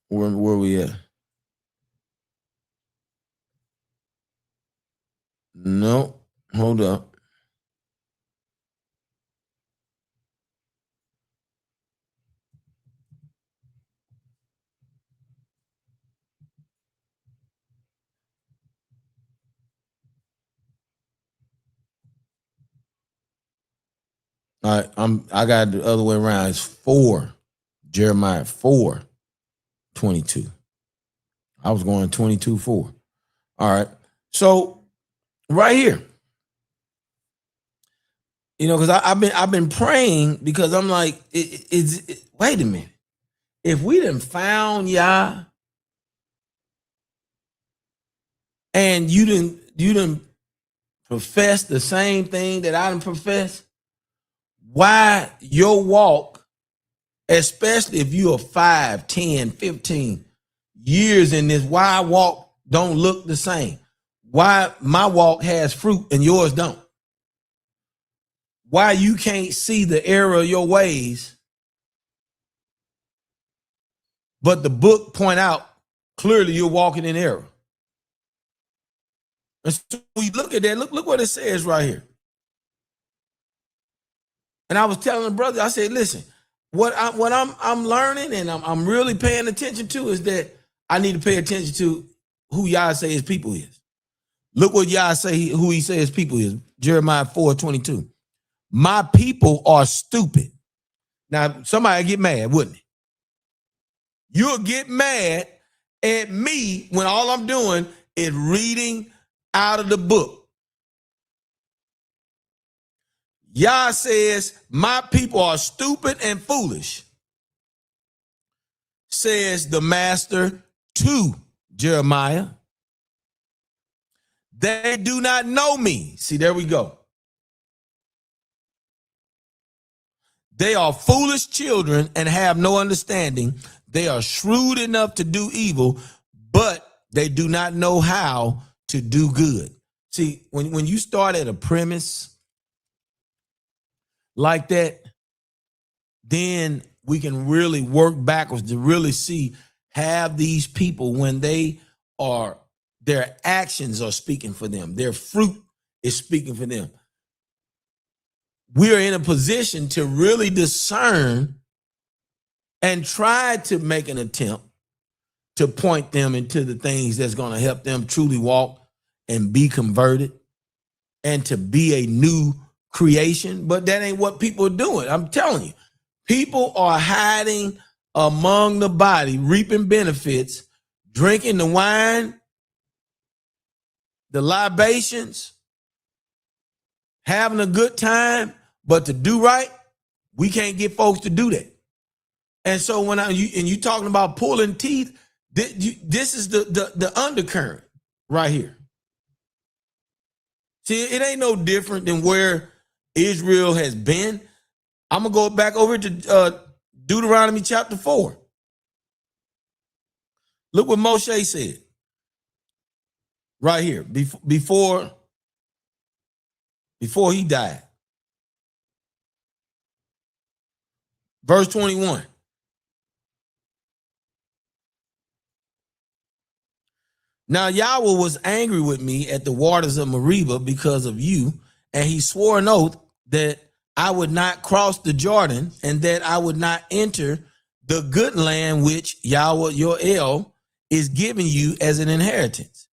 Where we at? No, hold up. All right, I got it the other way around. It's 4, Jeremiah 4:22. I was going 22:4. All right, so right here, you know, because I've been praying, because I'm like, wait a minute, if we done found Yah and you done profess the same thing that I done profess, why your walk, especially if you are 5, 10, 15 years in this, why walk don't look the same? Why my walk has fruit and yours don't? Why you can't see the error of your ways but the book point out clearly you're walking in error. And so we look at that, look what it says right here. And I was telling the brother, I said, listen, what I'm learning and I'm really paying attention to is that I need to pay attention to who Yah say his people is. Look what Yah say, who he says his people is. Jeremiah 4:22. My people are stupid. Now, somebody get mad, wouldn't it? You'll get mad at me when all I'm doing is reading out of the book. Yah says, my people are stupid and foolish, says the master to Jeremiah. They do not know me. See, there we go. They are foolish children and have no understanding. They are shrewd enough to do evil, but they do not know how to do good. See, when you start at a premise like that, then we can really work backwards to really see, have these people, when their actions are speaking for them, their fruit is speaking for them. We are in a position to really discern and try to make an attempt to point them into the things that's going to help them truly walk and be converted and to be a new creation. But that ain't what people are doing. I'm telling you, people are hiding among the body, reaping benefits, drinking the wine, the libations, having a good time, but to do right, we can't get folks to do that. And so when you talking about pulling teeth, this is the undercurrent right here. See, it ain't no different than where Israel has been. I'm gonna go back over to Deuteronomy chapter 4. Look what Moshe said right here before he died. Verse 21. Now Yahweh was angry with me at the waters of Meribah because of you, and he swore an oath that I would not cross the Jordan and that I would not enter the good land which Yahweh your El is giving you as an inheritance.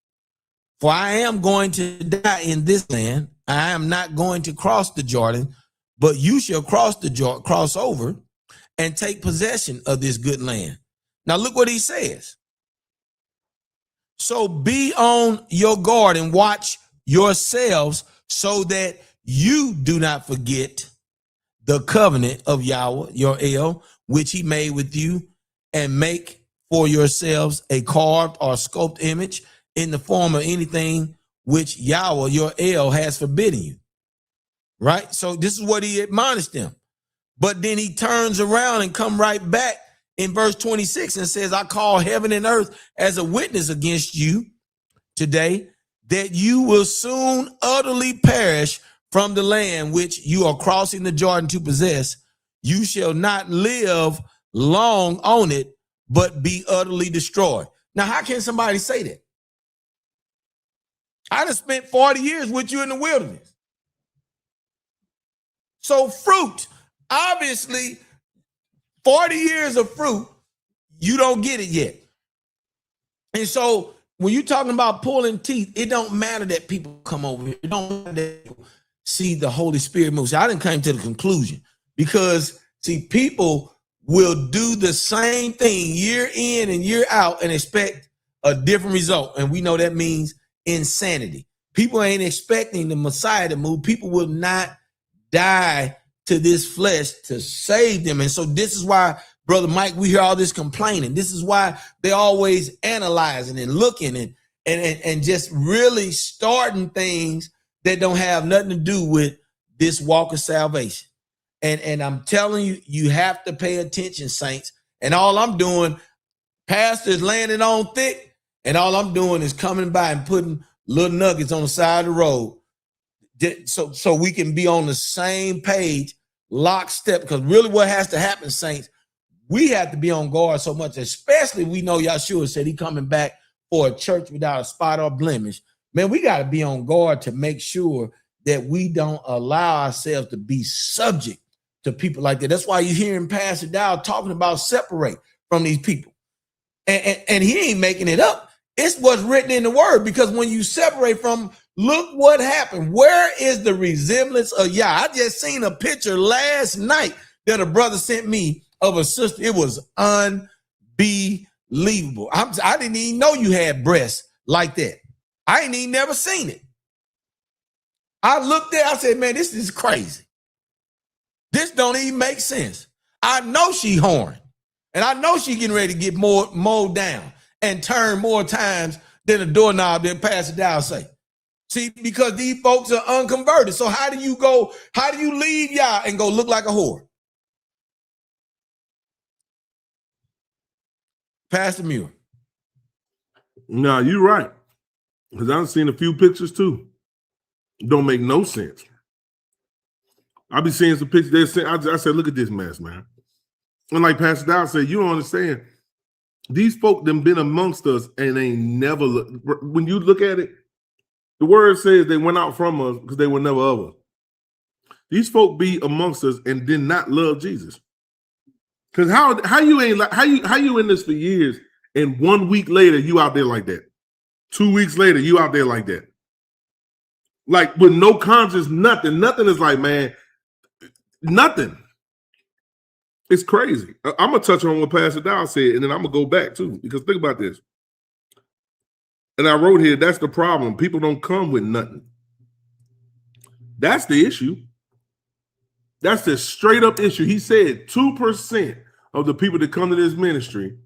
For I am going to die in this land. I am not going to cross the Jordan, but you shall cross over and take possession of this good land. Now look what he says. So be on your guard and watch yourselves so that you do not forget the covenant of Yahweh, your El, which he made with you, and make for yourselves a carved or sculpted image in the form of anything which Yahweh, your El, has forbidden you. Right? So this is what he admonished them. But then he turns around and come right back in verse 26 and says, I call heaven and earth as a witness against you today, that you will soon utterly perish from the land which you are crossing the Jordan to possess. You shall not live long on it, but be utterly destroyed. Now, how can somebody say that? I done spent 40 years with you in the wilderness. So fruit, obviously, 40 years of fruit, you don't get it yet. And so when you're talking about pulling teeth, it don't matter that people come over here. It don't matter that people see the Holy Spirit move. So I didn't come to the conclusion because, see, people will do the same thing year in and year out and expect a different result. And we know that means insanity. People ain't expecting the Messiah to move. People will not die to this flesh to save them. And so this is why, Brother Mike, we hear all this complaining. This is why they're always analyzing and looking and just really starting things that don't have nothing to do with this walk of salvation. And I'm telling you, you have to pay attention, saints. And all I'm doing, pastors landing on thick, and all I'm doing is coming by and putting little nuggets on the side of the road so we can be on the same page, lockstep. Because really what has to happen, saints, we have to be on guard so much, especially we know Yahshua said he coming back for a church without a spot or blemish. Man, we got to be on guard to make sure that we don't allow ourselves to be subject to people like that. That's why you're hearing Pastor Dow talking about separate from these people. And he ain't making it up. It's what's written in the word, because when you separate from, look what happened. Where is the resemblance of Yah? I just seen a picture last night that a brother sent me of a sister. It was unbelievable. I didn't even know you had breasts like that. I ain't even never seen it. I looked there, I said, man, this is crazy. This don't even make sense. I know she horned, and I know she getting ready to get more mowed down and turn more times than a doorknob, than Pastor Dow say. See, because these folks are unconverted. So how do you leave Yah and go look like a whore? Pastor Muir. No, you're right. Because I've seen a few pictures too. Don't make no sense. I be seeing some pictures. I said, look at this mess, man. And like Pastor Dow said, you don't understand. These folk them been amongst us and they never look. When you look at it, the word says they went out from us because they were never of us. These folk be amongst us and did not love Jesus. Because how you in this for years and 1 week later you out there like that? 2 weeks later you out there like that? Like with no conscience, nothing. Nothing is like, man, nothing. It's crazy. I'm gonna touch on what Pastor Dow said, and then I'm gonna go back too, because think about this. And I wrote here, that's the problem. People don't come with nothing. That's the issue. That's the straight up issue. He said 2% of the people that come to this ministry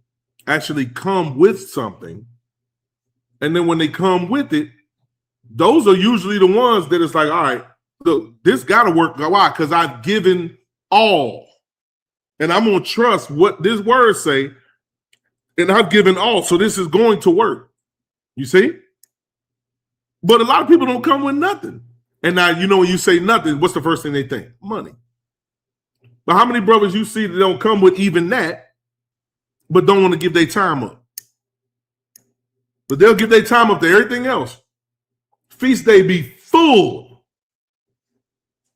actually come with something. And then when they come with it, those are usually the ones that it's like, all right, look, this got to work. Why? Because I've given all. And I'm going to trust what this word say. And I've given all. So this is going to work. You see? But a lot of people don't come with nothing. And now, you know, when you say nothing, what's the first thing they think? Money. But how many brothers you see that don't come with even that, but don't want to give their time up? But they'll give their time up to everything else. Feast day be full.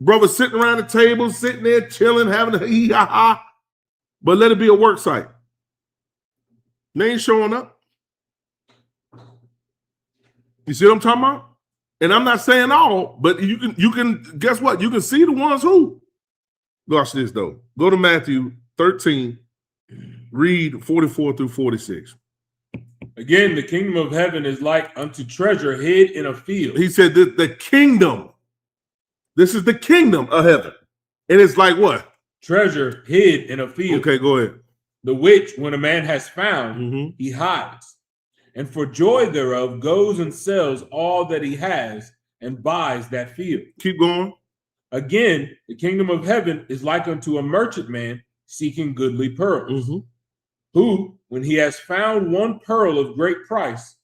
Brothers sitting around the table, sitting there, chilling, having a hee-ha-ha. But let it be a work site. They ain't showing up. You see what I'm talking about? And I'm not saying all, but you can guess what? You can see the ones who. Watch this though. Go to Matthew 13, read 44 through 46. Again, the kingdom of heaven is like unto treasure hid in a field. He said that the kingdom, this is the kingdom of heaven. And it's like what? Treasure hid in a field. Okay, go ahead. The which, when a man has found, he hides. And for joy thereof goes and sells all that he has and buys that field. Keep going. Again, the kingdom of heaven is like unto a merchant man seeking goodly pearls, who, when he has found one pearl of great price,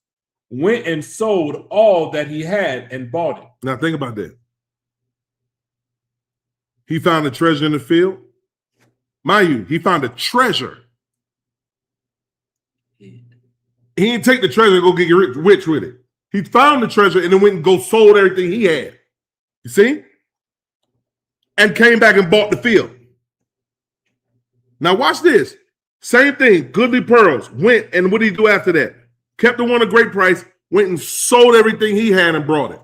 went and sold all that he had and bought it. Now think about that. He found a treasure in the field. Mind you, he found a treasure. He didn't take the treasure and go get rich with it. He found the treasure and then went and go sold everything he had. You see? And came back and bought the field. Now watch this. Same thing. Goodly pearls. Went, and what did he do after that? Kept the one at great price, went and sold everything he had and brought it.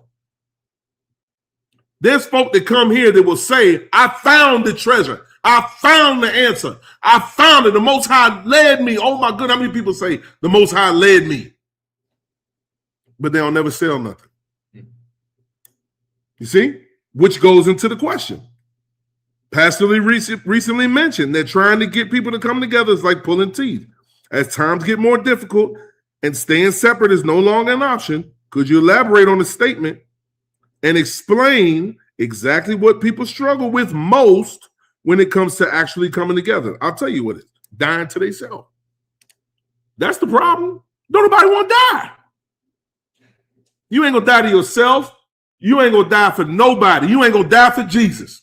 There's folk that come here that will say, I found the treasure. I found the answer. I found it. The Most High led me. Oh my goodness. How many people say the Most High led me? But they'll never sell nothing. You see? Which goes into the question. Pastor Lee recently mentioned that trying to get people to come together is like pulling teeth. As times get more difficult and staying separate is no longer an option, could you elaborate on the statement and explain exactly what people struggle with most when it comes to actually coming together? I'll tell you what it is. Dying to themselves. That's the problem. Don't nobody want to die. You ain't going to die to yourself. You ain't going to die for nobody. You ain't going to die for Jesus.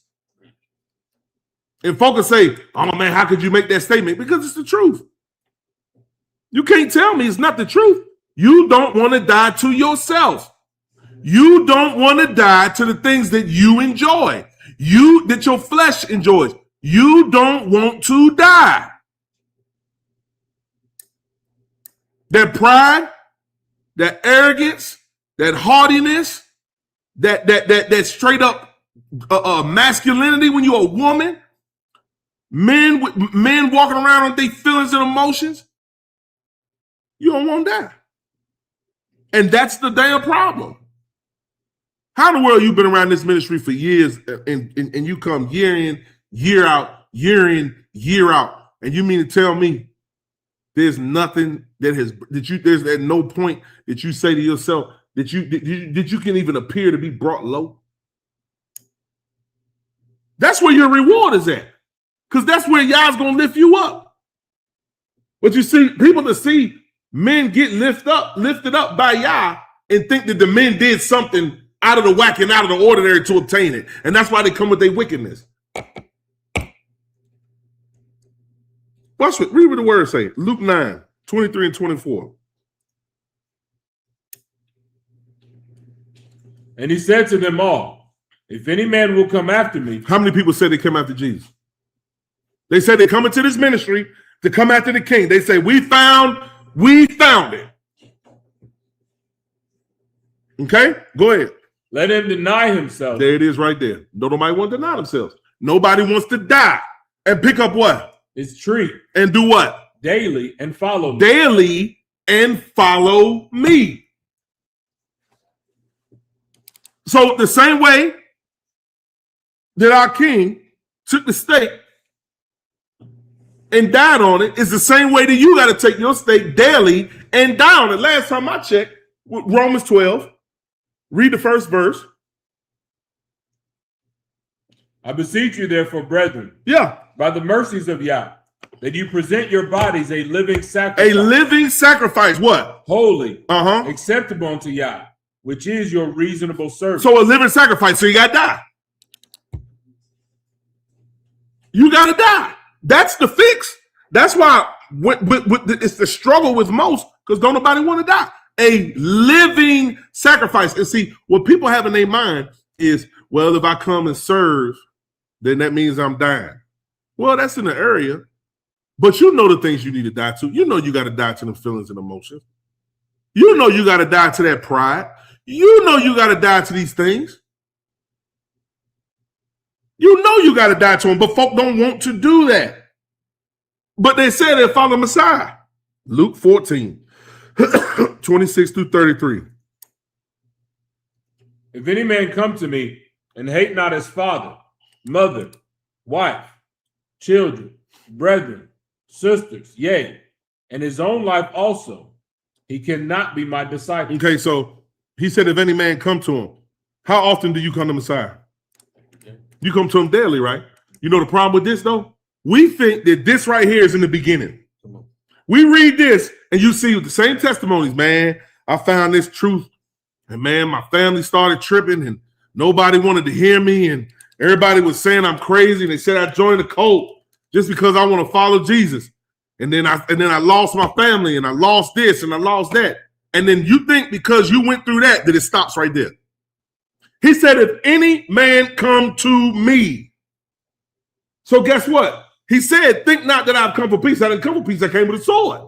And folks say, oh man, how could you make that statement? Because it's the truth. You can't tell me it's not the truth. You don't want to die to yourself. You don't want to die to the things that you enjoy, that your flesh enjoys. You don't want to die. That pride, that arrogance, that haughtiness, that straight up masculinity when you're a woman, men walking around with their feelings and emotions, you don't want to die. And that's the damn problem. How in the world you been around this ministry for years and you come year in, year out, year out, and you mean to tell me there's nothing there's at no point that you say to yourself that you can even appear to be brought low? That's where your reward is at. Because that's where y'all's gonna lift you up. But you see, people that see men get lifted up by y'all and think that the men did something out of the whack and out of the ordinary to obtain it. And that's why they come with their wickedness. Read what the word say. Luke 9, 23 and 24. And he said to them all, if any man will come after me. How many people said they come after Jesus? They said they come into this ministry to come after the king. They say, we found it. Okay, go ahead. Let him deny himself. There it is right there. Nobody wants to deny themselves. Nobody wants to die and pick up what? His tree. And do what? Daily and follow me. Daily and follow me. So the same way that our king took the stake and died on it is the same way that you got to take your stake daily and die on it. Last time I checked, Romans 12, read the first verse. I beseech you, therefore, brethren, by the mercies of Yah, that you present your bodies a living sacrifice. A living sacrifice, what? Holy, acceptable unto Yah, which is your reasonable service. So a living sacrifice, so you got to die. You got to die. That's the fix. That's why it's the struggle with most, because don't nobody want to die. A living sacrifice. And see, what people have in their mind is, well, if I come and serve, then that means I'm dying. Well, that's in the area. But you know the things you need to die to. You know you got to die to the feelings and emotions. You know you got to die to that pride. You know you got to die to these things. You know you got to die to them, but folk don't want to do that. But they say they follow Messiah. Luke 14, 26 through 33. If any man come to me and hate not his father, mother, wife, children, brethren, sisters, yea, and his own life also, he cannot be my disciple. Okay, so he said, if any man come to him, how often do you come to Messiah? You come to him daily, right? You know the problem with this, though? We think that this right here is in the beginning. We read this, and you see the same testimonies, man. I found this truth, and man, my family started tripping, and nobody wanted to hear me, and everybody was saying I'm crazy. And they said I joined a cult just because I want to follow Jesus. And then I lost my family, and I lost this, and I lost that. And then you think because you went through that it stops right there. He said, if any man come to me. So guess what? He said, think not that I've come for peace. I didn't come for peace. I came with a sword.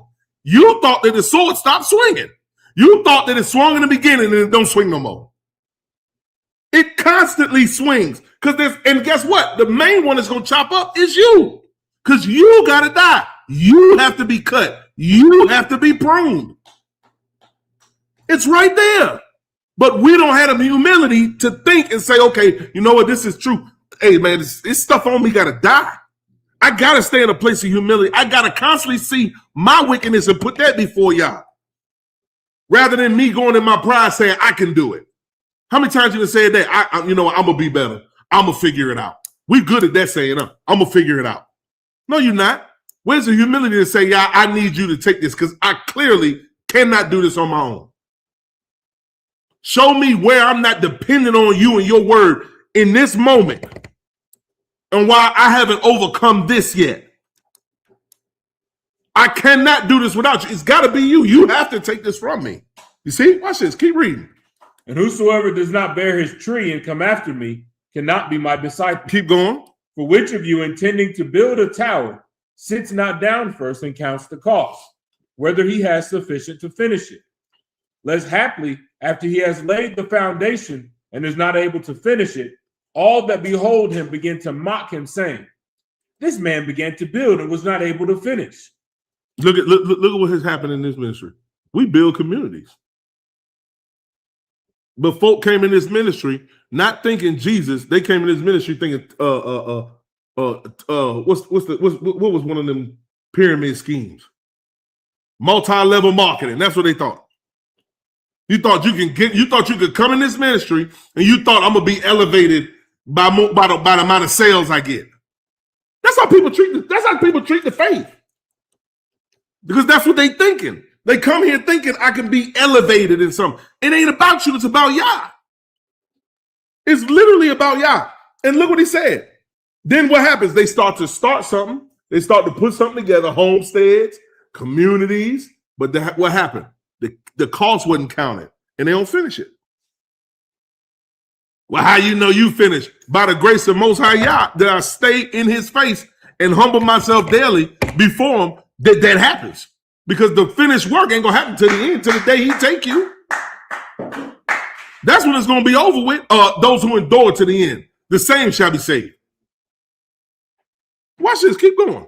You thought that the sword stopped swinging. You thought that it swung in the beginning and it don't swing no more. It constantly swings. And guess what? The main one that's going to chop up is you. Because you got to die. You have to be cut. You have to be pruned. It's right there. But we don't have the humility to think and say, okay, you know what? This is true. Hey, man, this stuff on me got to die. I got to stay in a place of humility. I got to constantly see my wickedness and put that before y'all. Rather than me going in my pride saying, I can do it. How many times you have said that? I'm going to be better. I'm going to figure it out. We good at that saying, I'm going to figure it out. No, you're not. Where's the humility to say, yeah, I need you to take this because I clearly cannot do this on my own. Show me where I'm not dependent on you and your word in this moment. and why I haven't overcome this yet. I cannot do this without you. It's got to be you. You have to take this from me. You see? Watch this. Keep reading. And whosoever does not bear his tree and come after me cannot be my disciple. Keep going. For which of you, intending to build a tower, sits not down first and counts the cost, whether he has sufficient to finish it? Lest haply, after he has laid the foundation and is not able to finish it, all that behold him begin to mock him, saying, this man began to build and was not able to finish. Look at what has happened in this ministry. We build communities. But folk came in this ministry not thinking Jesus. They came in this ministry thinking, what was one of them pyramid schemes? Multi-level marketing. That's what they thought. You thought you could come in this ministry and you thought I'm gonna be elevated by the amount of sales I get. That's how people treat the faith. Because that's what they thinking. They come here thinking I can be elevated in something. It ain't about you, it's about Yah. It's literally about Yah. And look what he said. Then what happens? They start something. They start to put something together, homesteads, communities. But what happened? The cost wasn't counted, and they don't finish it. Well, how you know you finished? By the grace of Most High Yah, that I stay in his face and humble myself daily before him, that happens. Because the finished work ain't going to happen to the end, to the day he take you. That's when it's going to be over with. Those who endure to the end, the same shall be saved. Watch this. Keep going.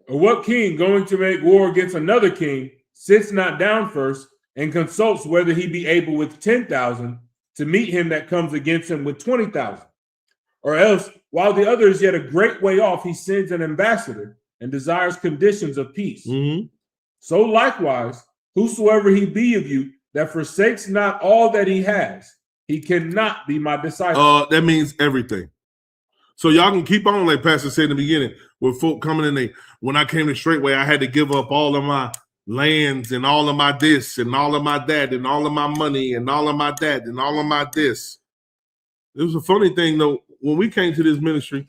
Or what king going to make war against another king sits not down first and consults whether he be able with 10,000 to meet him that comes against him with 20,000? Or else, while the other is yet a great way off, he sends an ambassador and desires conditions of peace. Mm-hmm. So likewise, whosoever he be of you that forsakes not all that he has, he cannot be my disciple. That means everything. So y'all can keep on, like Pastor said in the beginning, with folk coming in. When I came to Straightway, I had to give up all of my lands and all of my this and all of my that and all of my money and all of my that and all of my this. It was a funny thing, though. When we came to this ministry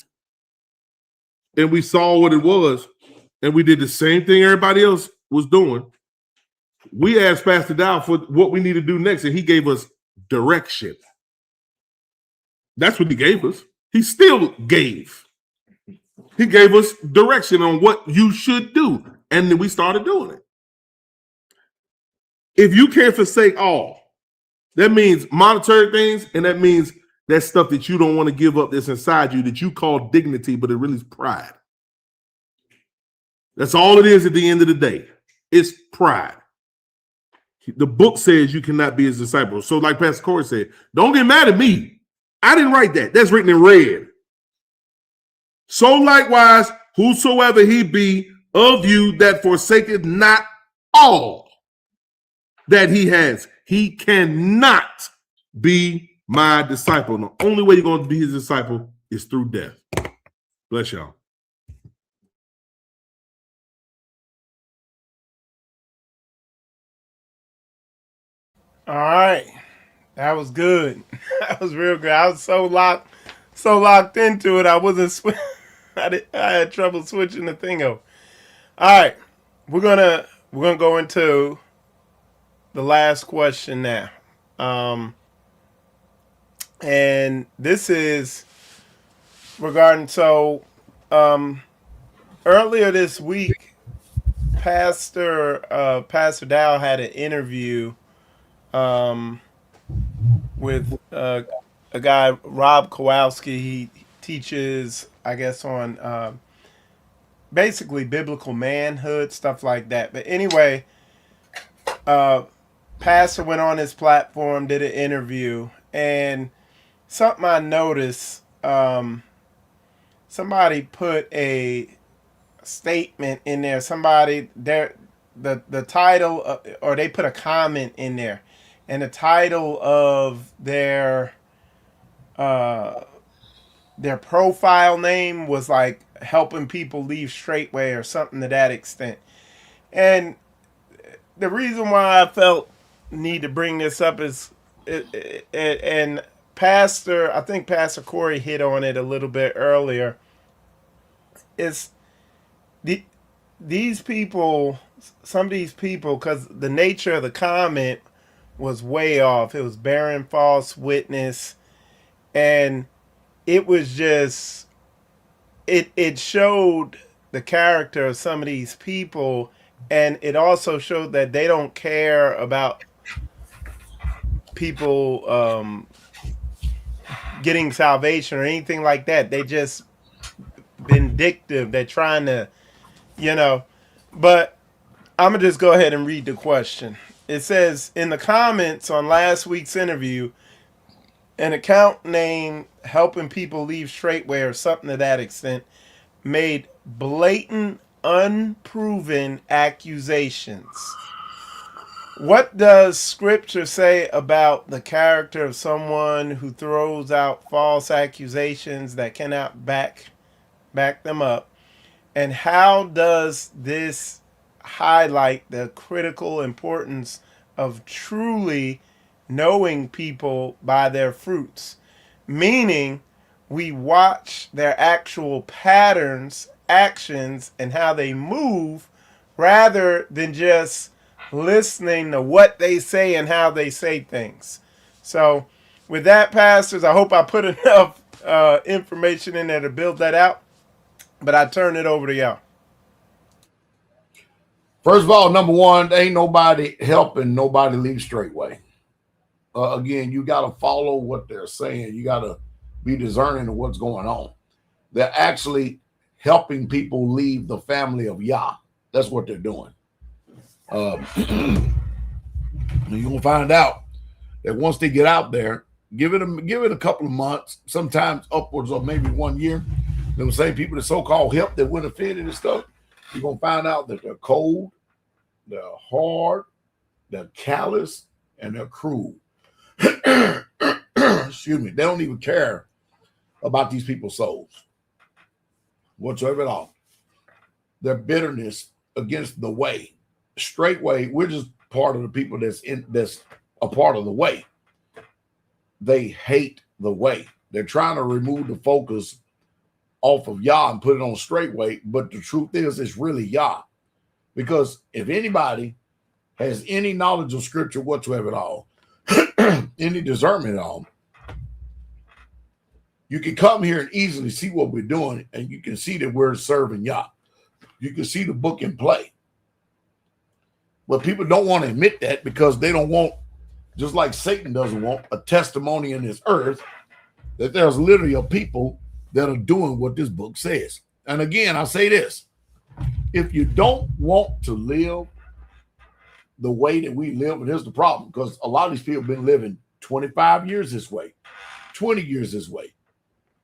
and we saw what it was, and we did the same thing everybody else was doing, we asked Pastor Dow for what we need to do next, and he gave us direction. That's what he gave us. He still gave. He gave us direction on what you should do, and then we started doing it. If you can't forsake all, that means monetary things, and that means that stuff that you don't want to give up that's inside you that you call dignity, but it really is pride. That's all it is at the end of the day. It's pride. The book says you cannot be his disciple. So like Pastor Corey said, don't get mad at me. I didn't write that. That's written in red. So likewise, whosoever he be of you that forsaketh not all that he has, he cannot be my disciple. The only way you're going to be his disciple is through death. Bless y'all. All right. That was good. That was real good. I was so locked into it. I wasn't I had trouble switching the thing over. All right. We're gonna go into the last question now. And this is regarding earlier this week, Pastor Dow had an interview with a guy, Rob Kowalski. He teaches, I guess, on basically biblical manhood, stuff like that. But anyway, Pastor went on his platform, did an interview, and something I noticed, somebody put a statement in there. The title, or they put a comment in there, and the title of their profile name was like helping people leave Straightway or something to that extent. And the reason why I felt need to bring this up is, and I think Pastor Corey hit on it a little bit earlier. It's these people, some of these people, because the nature of the comment was way off. It was bearing false witness, and it was just it showed the character of some of these people, and it also showed that they don't care about people getting salvation or anything like that. They just vindictive. They're trying to, but I'm going to just go ahead and read the question. It says, in the comments on last week's interview, an account named Helping People Leave Straightway or something to that extent made blatant, unproven accusations. What does Scripture say about the character of someone who throws out false accusations that cannot back them up? And how does this highlight the critical importance of truly knowing people by their fruits? Meaning, we watch their actual patterns, actions, and how they move rather than just listening to what they say and how they say things. So, with that, pastors, I hope I put enough information in there to build that out. But I turn it over to y'all. First of all, number one, ain't nobody helping nobody leave straightway. Again, you got to follow what they're saying. You got to be discerning of what's going on. They're actually helping people leave the family of Yah. That's what they're doing. You're going to find out that once they get out there, give it a couple of months, sometimes upwards of maybe 1 year. Them same people that so-called help that went offended and stuff, you're going to find out that they're cold, they're hard, they're callous, and they're cruel. Excuse me. They don't even care about these people's souls whatsoever at all. Their bitterness against the way. Straightway, we're just part of the people that's a part of the way. They hate the way. They're trying to remove the focus off of Yah and put it on straightway, but the truth is it's really Yah. Because if anybody has any knowledge of scripture whatsoever at all, any discernment at all, you can come here and easily see what we're doing, and you can see that we're serving Yah. You can see the book in play. But people don't want to admit that because they don't want, just like Satan doesn't want, a testimony in this earth that there's literally a people that are doing what this book says. And again, I say this. If you don't want to live the way that we live, and here's the problem, because a lot of these people have been living 25 years this way, 20 years this way,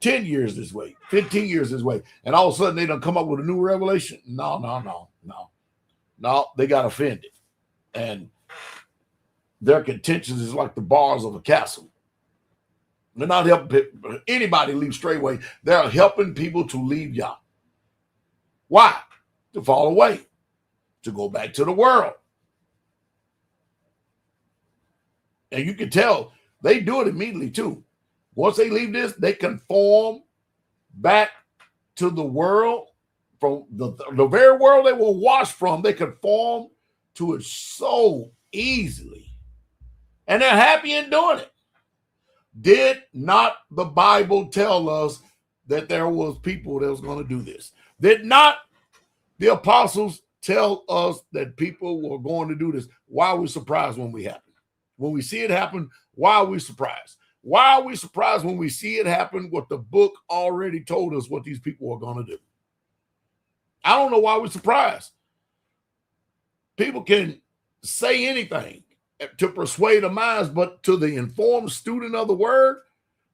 10 years this way, 15 years this way, and all of a sudden they done come up with a new revelation. No, they got offended. And their contentions is like the bars of a castle. They're not helping anybody leave straightway. They're helping people to leave Yah. Why? To fall away, to go back to the world. And you can tell they do it immediately too. Once they leave this, they conform back to the world, from the very world they were washed from. They conform to it so easily. And they're happy in doing it. Did not the Bible tell us that there was people that was going to do this? Did not the apostles tell us that people were going to do this? Why are we surprised when we happen? When we see it happen, why are we surprised? Why are we surprised when we see it happen, what the book already told us what these people are going to do? I don't know why we're surprised. People can say anything to persuade the minds, but to the informed student of the word,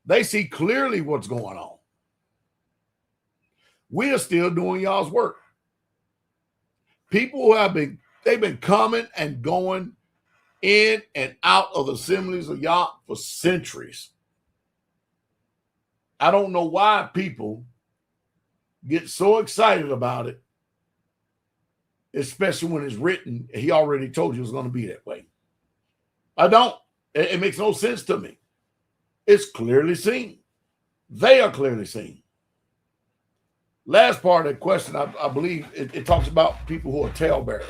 they see clearly what's going on. We are still doing y'all's work. People who they've been coming and going in and out of the assemblies of Yah for centuries. I don't know why people get so excited about it, especially when it's written. He already told you it's going to be that way. I don't. It makes no sense to me. It's clearly seen. They are clearly seen. Last part of the question, I believe it talks about people who are talebearers.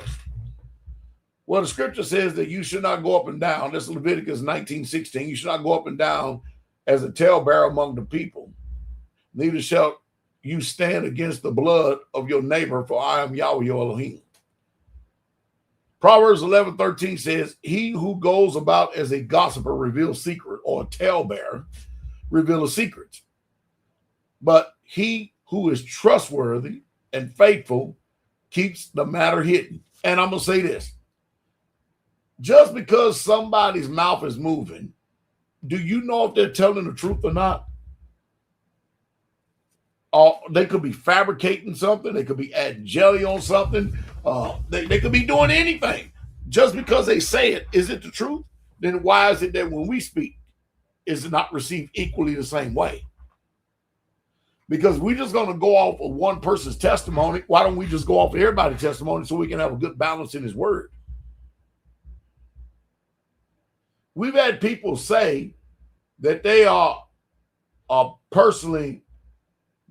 Well, the scripture says that you should not go up and down. This is Leviticus 19:16. You should not go up and down as a talebearer among the people. Neither shall you stand against the blood of your neighbor, for I am Yahweh your Elohim. Proverbs 11:13 says, he who goes about as a gossiper reveals secret, or a talebearer reveals secrets. But he who is trustworthy and faithful keeps the matter hidden. And I'm going to say this. Just because somebody's mouth is moving, do you know if they're telling the truth or not? They could be fabricating something. They could be adding jelly on something. They could be doing anything. Just because they say it, is it the truth? Then why is it that when we speak, is it not received equally the same way? Because we're just going to go off of one person's testimony. Why don't we just go off of everybody's testimony so we can have a good balance in his word? We've had people say that they are personally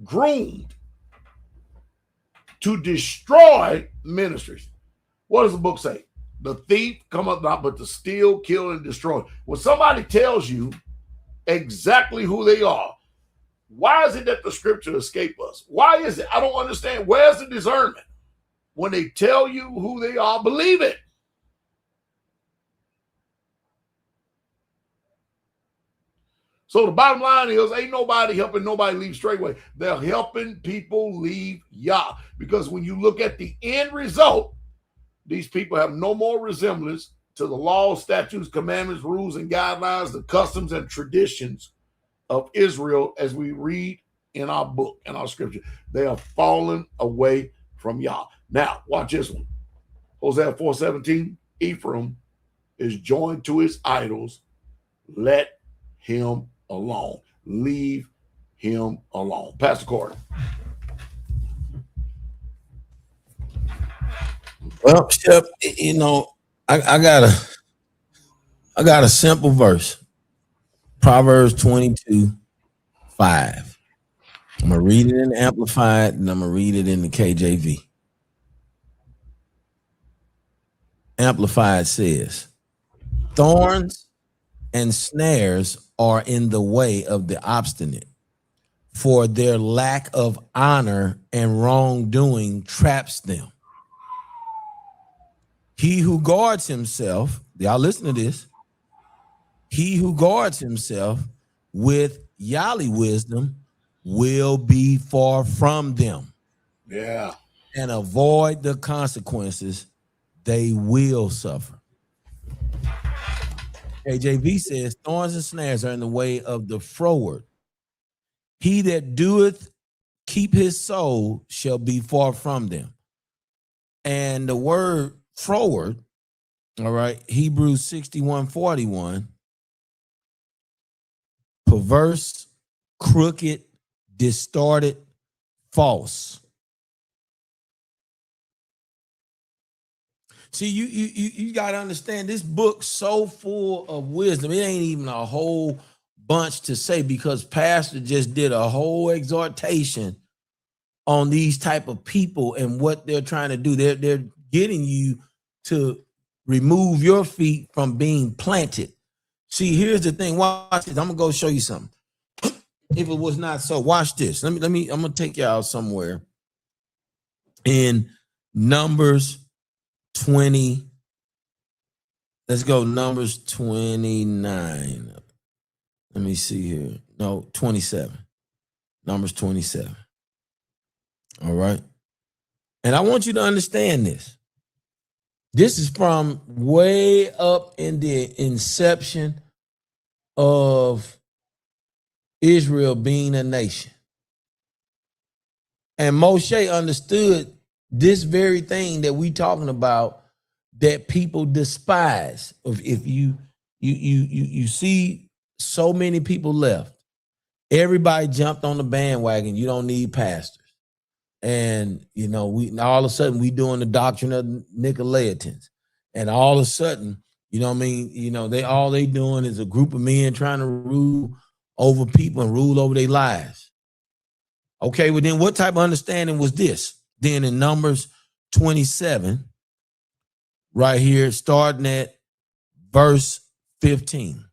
groomed to destroy ministries. What does the book say? The thief cometh not but to steal, kill, and destroy. When somebody tells you exactly who they are, why is it that the scripture escape us? Why is it? I don't understand. Where's the discernment? When they tell you who they are, believe it. So the bottom line is, ain't nobody helping nobody leave straightway. They're helping people leave Yah. Because when you look at the end result, these people have no more resemblance to the laws, statutes, commandments, rules, and guidelines, the customs and traditions of Israel as we read in our book, in our scripture. They are fallen away from Yah. Now, watch this one. Hosea 4:17, Ephraim is joined to his idols. Let him alone. Leave him alone. Pastor Corey. Well, Shep, you know, I got a simple verse. Proverbs 22:5. I'm gonna read it in the Amplified, and I'm gonna read it in the KJV. Amplified says, thorns and snares are in the way of the obstinate, for their lack of honor and wrongdoing traps them. He who guards himself, y'all listen to this, he who guards himself with Yahweh wisdom will be far from them. Yeah. And avoid the consequences they will suffer. KJV says, thorns and snares are in the way of the froward. He that doeth keep his soul shall be far from them. And the word froward, all right, Hebrews 61:41, perverse, crooked, distorted, false. See, you got to understand, this book's so full of wisdom. It ain't even a whole bunch to say, because Pastor just did a whole exhortation on these type of people and what they're trying to do. They're getting you to remove your feet from being planted. See, here's the thing. Watch this. I'm gonna go show you something. If it was not so, watch this. I'm gonna take y'all somewhere in Numbers 20. Let's go Numbers 29. Let me see here. No, 27. Numbers 27. All right. And I want you to understand this. This is from way up in the inception of Israel being a nation. And Moshe understood this very thing that we talking about, that people despise. If you see so many people left, everybody jumped on the bandwagon. You don't need pastors. And, you know, we all of a sudden we doing the doctrine of Nicolaitans. And all of a sudden, you know what I mean? You know, all they doing is a group of men trying to rule over people and rule over their lives. Okay, well then what type of understanding was this? Then in Numbers 27, right here, starting at verse 15.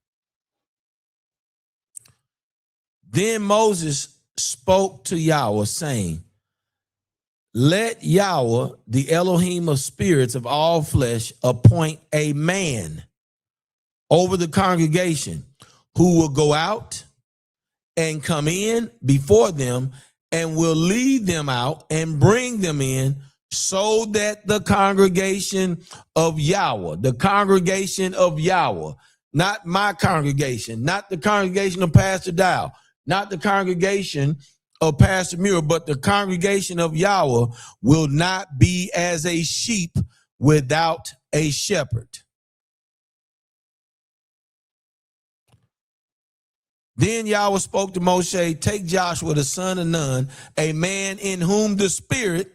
Then Moses spoke to Yahweh, saying, let Yahweh, the Elohim of spirits of all flesh, appoint a man over the congregation who will go out and come in before them and will lead them out and bring them in, so that the congregation of Yahweh, not my congregation, not the congregation of Pastor Dow, not the congregation of Pastor Muir, but the congregation of Yahweh will not be as a sheep without a shepherd. Then Yahweh spoke to Moshe, take Joshua the son of Nun, a man in whom the Spirit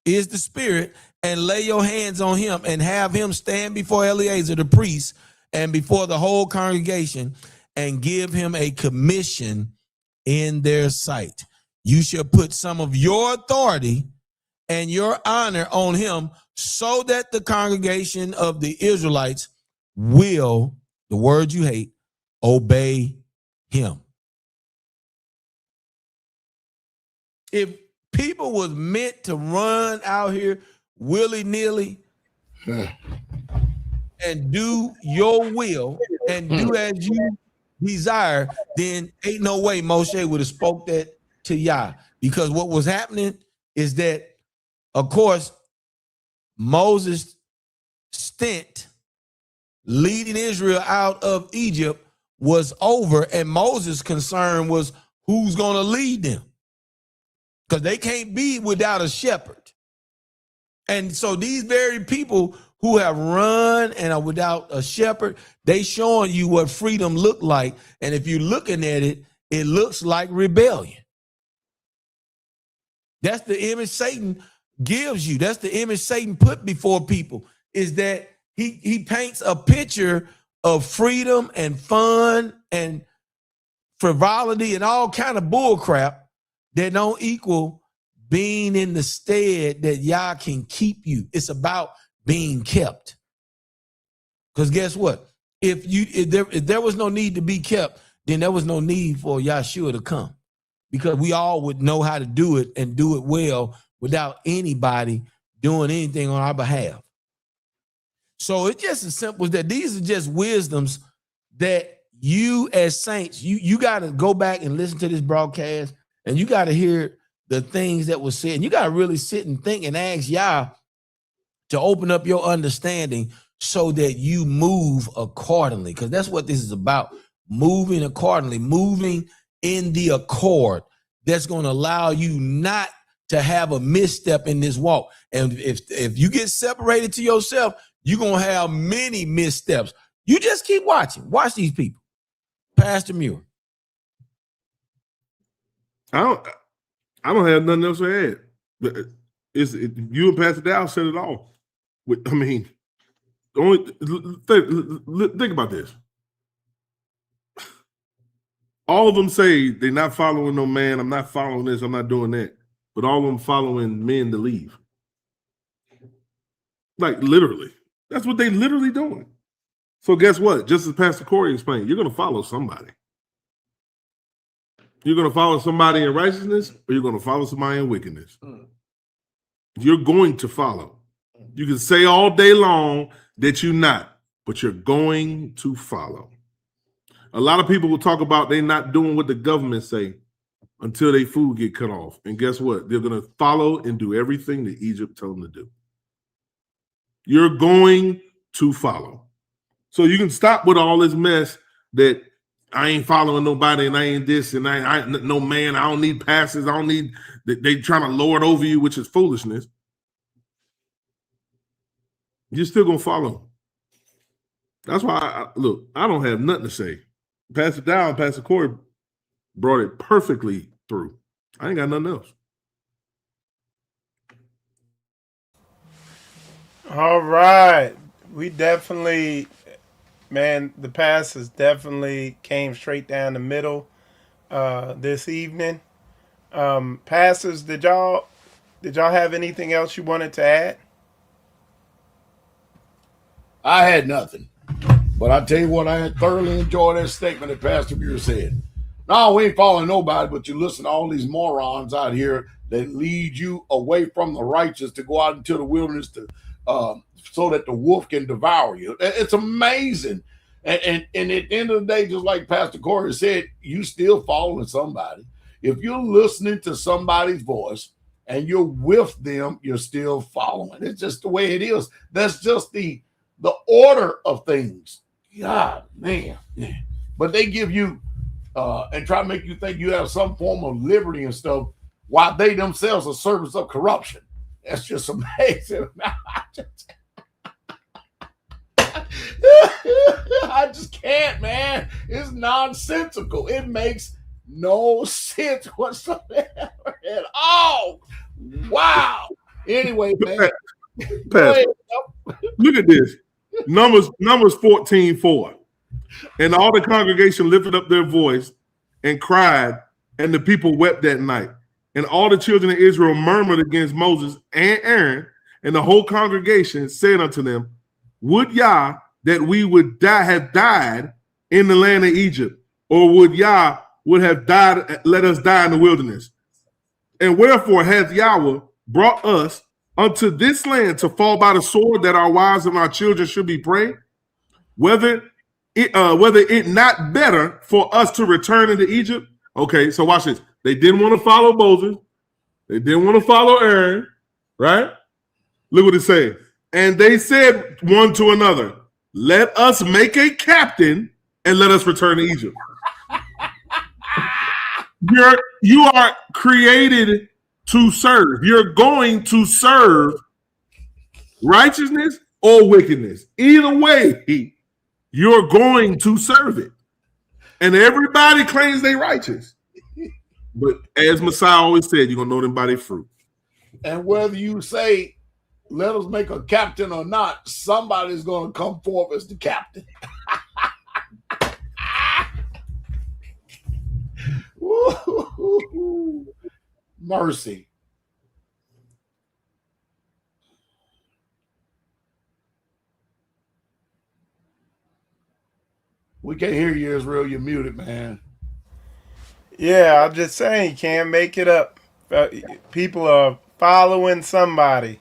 is the Spirit, and lay your hands on him and have him stand before Eleazar the priest and before the whole congregation, and give him a commission in their sight. You shall put some of your authority and your honor on him, so that the congregation of the Israelites will, the word you hate, obey him. If people was meant to run out here willy-nilly and do your will and do as you desire, then ain't no way Moshe would have spoke that to Yah. Because what was happening is that, of course, Moses' stint leading Israel out of Egypt was over, and Moses' concern was who's going to lead them, because they can't be without a shepherd. And so these very people who have run and are without a shepherd, they showing you what freedom look like. And if you're looking at it, it looks like rebellion. That's the image Satan gives you. That's the image Satan put before people, is that he paints a picture of freedom and fun and frivolity and all kind of bull crap that don't equal being in the stead that Yah can keep you. It's about being kept. Because guess what? If there was no need to be kept, then there was no need for Yahshua to come, because we all would know how to do it and do it well without anybody doing anything on our behalf. So it's just as simple as that. These are just wisdoms that you as saints, you got to go back and listen to this broadcast, and you got to hear the things that were said. And you got to really sit and think and ask Yah to open up your understanding so that you move accordingly, because that's what this is about. Moving accordingly, moving in the accord that's going to allow you not to have a misstep in this walk. And if you get separated to yourself, you're going to have many missteps. You just keep watching. Watch these people. Pastor Muir. I don't have nothing else to add. You and Pastor Dow said it all. I mean, think about this. All of them say they're not following no man. I'm not following this. I'm not doing that. But all of them following men to leave. Like literally. That's what they literally doing. So guess what? Just as Pastor Corey explained, you're going to follow somebody. You're going to follow somebody in righteousness, or you're going to follow somebody in wickedness. You're going to follow. You can say all day long that you're not, but you're going to follow. A lot of people will talk about they not doing what the government say until their food get cut off. And guess what? They're going to follow and do everything that Egypt told them to do. You're going to follow. So you can stop with all this mess that I ain't following nobody and I ain't this and I no man, I don't need passes. I don't need, they trying to lord over you, which is foolishness. You're still going to follow. That's why, I don't have nothing to say. Pastor Dow and Pastor Corey brought it perfectly through. I ain't got nothing else. All right. We definitely man, the pastors definitely came straight down the middle this evening. Pastors, did y'all have anything else you wanted to add? I had nothing. But I tell you what, I thoroughly enjoyed that statement that Pastor Muir said. No, we ain't following nobody, but you listen to all these morons out here that lead you away from the righteous to go out into the wilderness to so that the wolf can devour you. It's amazing. And at the end of the day, just like Pastor Corey said, you still following somebody. If you're listening to somebody's voice and you're with them, you're still following. It's just the way it is. That's just the order of things. God, man. But they give you and try to make you think you have some form of liberty and stuff while they themselves are servants of corruption. That's just amazing. I just can't, man. It's nonsensical. It makes no sense whatsoever at all. Wow. Anyway, man. Pastor, look at this. Numbers 14:4. And all the congregation lifted up their voice and cried, and the people wept that night. And all the children of Israel murmured against Moses and Aaron, and the whole congregation said unto them, would Yah that we would have died in the land of Egypt, or would Yah have died, let us die in the wilderness? And wherefore hath Yahweh brought us unto this land to fall by the sword, that our wives and our children should be prey? Whether it not better for us to return into Egypt? Okay, so watch this. They didn't want to follow Moses. They didn't want to follow Aaron, right? Look what it says. And they said one to another, let us make a captain and let us return to Egypt. You are created to serve. You're going to serve righteousness or wickedness. Either way, you're going to serve it. And everybody claims they righteous. But as Messiah always said, you're going to know them by their fruit. And whether you say, let us make a captain or not, somebody's going to come forth as the captain. Mercy. We can't hear you, Israel. You're muted, man. Yeah, I'm just saying, you can't make it up. People are following somebody.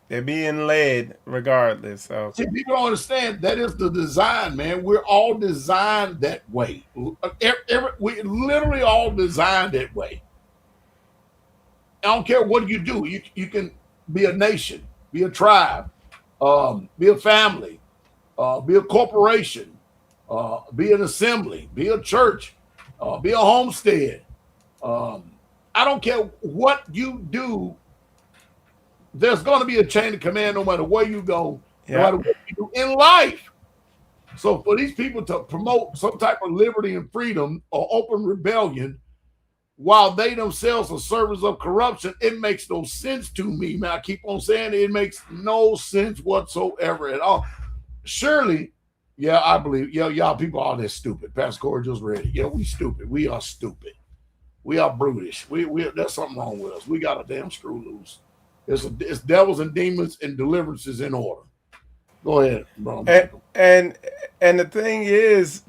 They're being led regardless. So see, people don't understand that is the design, man. We're all designed that way. We literally all designed that way. I don't care what you do. You can be a nation, be a tribe, be a family, be a corporation, be an assembly, be a church, be a homestead. I don't care what you do. There's going to be a chain of command no matter where you go, no matter what you do in life. So for these people to promote some type of liberty and freedom or open rebellion while they themselves are servants of corruption, it makes no sense to me, man. I keep on saying it makes no sense whatsoever at all. Surely, yeah, I believe, y'all people are this stupid. Pastor Corey just read it. Yeah, we stupid. We are stupid. We are brutish. We there's something wrong with us. We got a damn screw loose. It's devils and demons and deliverances in order. Go ahead, bro. And the thing is,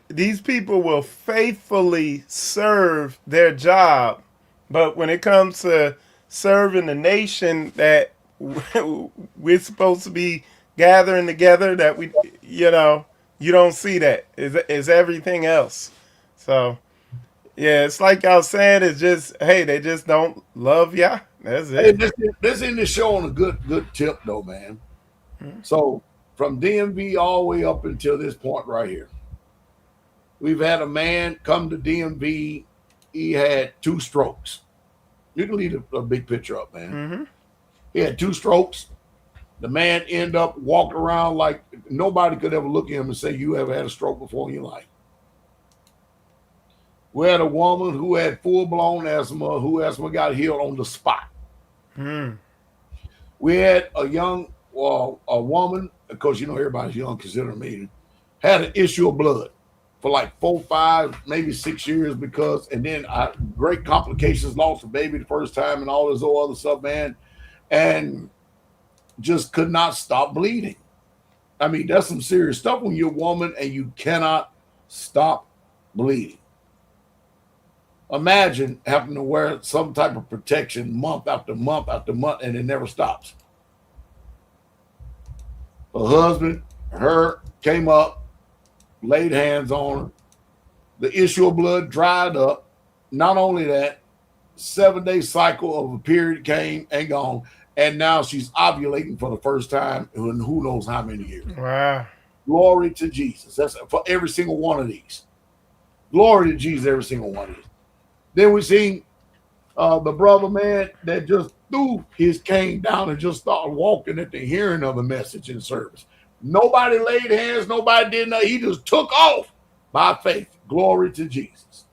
these people will faithfully serve their job, but when it comes to serving the nation that we're supposed to be gathering together, that you don't see that. It's everything else. So yeah, it's like y'all saying, it's just, hey, they just don't love ya. That's it. Hey, this in the show on a good tip though, man. So from DMV all the way up until this point right here, we've had a man come to DMV. He had 2 strokes. You can leave a big picture up, man. Mm-hmm. He had 2 strokes. The man ended up walking around like nobody could ever look at him and say, you ever had a stroke before in your life. We had a woman who had full-blown asthma, who asthma got healed on the spot. Mm. We had a young a woman, of course, everybody's young, considering me, had an issue of blood for like 4, 5, maybe 6 years and then great complications, lost a baby the first time and all this other stuff, man, and just could not stop bleeding. I mean, that's some serious stuff when you're a woman and you cannot stop bleeding. Imagine having to wear some type of protection month after month after month, and it never stops. Her husband, came up, laid hands on her. The issue of blood dried up. Not only that, 7-day cycle of a period came and gone, and now she's ovulating for the first time in who knows how many years. Wow. Glory to Jesus. That's for every single one of these. Glory to Jesus, every single one of these. Then we seen the brother, man, that just threw his cane down and just started walking at the hearing of the message in service. Nobody laid hands, nobody did nothing. He just took off by faith. Glory to Jesus.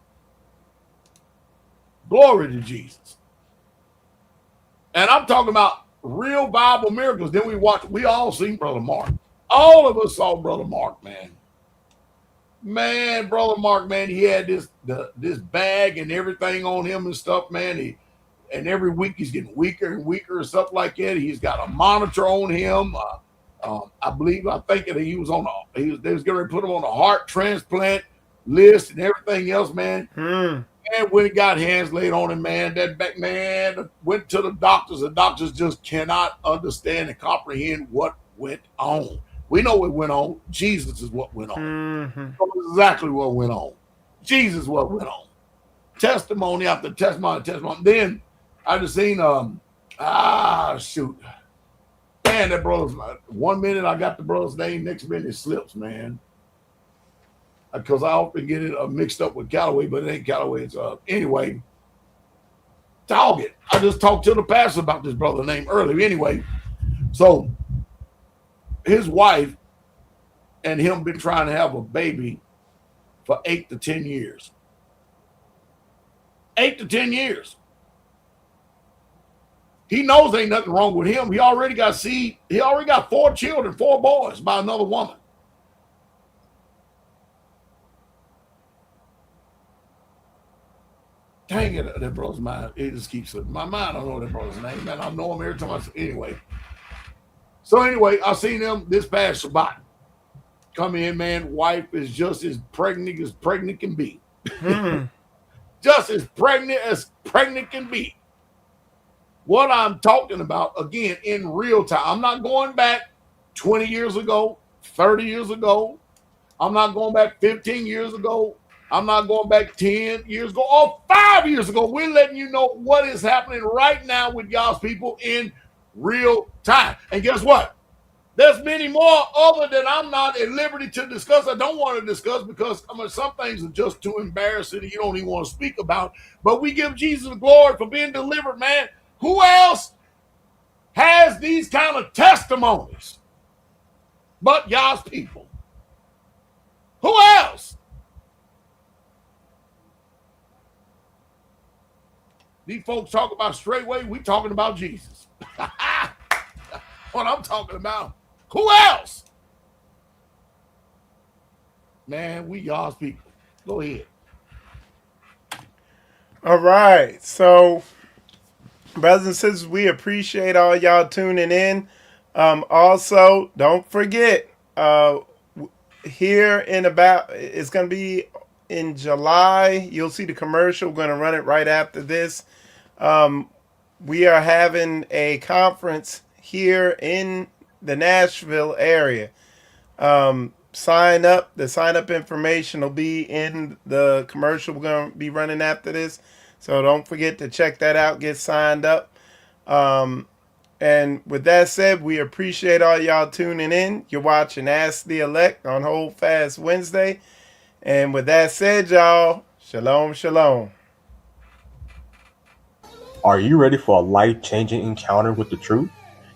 Glory to Jesus. And I'm talking about real Bible miracles. Then we all seen Brother Mark. All of us saw Brother Mark, man. Man, Brother Mark, man, he had this bag and everything on him and stuff, man. And every week he's getting weaker and weaker and stuff like that. He's got a monitor on him. I think that he was they was going to put him on a heart transplant list and everything else, man. And when he got hands laid on him, man, that back man went to the doctors. The doctors just cannot understand and comprehend what went on. We know what went on. Jesus is what went on. That's exactly what went on. Jesus is what went on. Testimony after testimony, testimony. Then I just seen shoot. Man, that brother's 1 minute I got the brother's name, next minute it slips, man. Because I often get it mixed up with Callaway, but it ain't Callaway. It's anyway. Target. I just talked to the pastor about this brother name earlier. Anyway, so his wife and him been trying to have a baby for 8 to 10 years. 8 to 10 years. He knows ain't nothing wrong with him. He already got seed. He already got 4 children, 4 boys by another woman. Dang it, that brother's mind. It just keeps slipping my mind. I don't know that brother's name, man. I know him every time I see. Anyway. So anyway, I seen him this past Shabbat. Come in, man. Wife is just as pregnant can be. Just as pregnant can be. What I'm talking about, again, in real time. I'm not going back 20 years ago, 30 years ago. I'm not going back 15 years ago. I'm not going back 10 years ago or 5 years ago. We're letting you know what is happening right now with y'all's people in real time. And guess what? There's many more other than I'm not at liberty to discuss. I don't want to discuss because some things are just too embarrassing and you don't even want to speak about. But we give Jesus the glory for being delivered, man. Who else has these kind of testimonies but y'all's people? Who else? These folks talk about straightway, we talking about Jesus. What I'm talking about. Who else? Man, we y'all's people. Go ahead. All right. So, brothers and sisters, we appreciate all y'all tuning in. Also, don't forget, here in it's going to be in July. You'll see the commercial. We're going to run it right after this. We are having a conference here in the Nashville area. Sign up. The sign up information will be in the commercial we're going to be running after this. So don't forget to check that out. Get signed up. And with that said, we appreciate all y'all tuning in. You're watching Ask the Elect on Hold Fast Wednesday. And with that said, y'all, shalom, shalom. Are you ready for a life-changing encounter with the truth?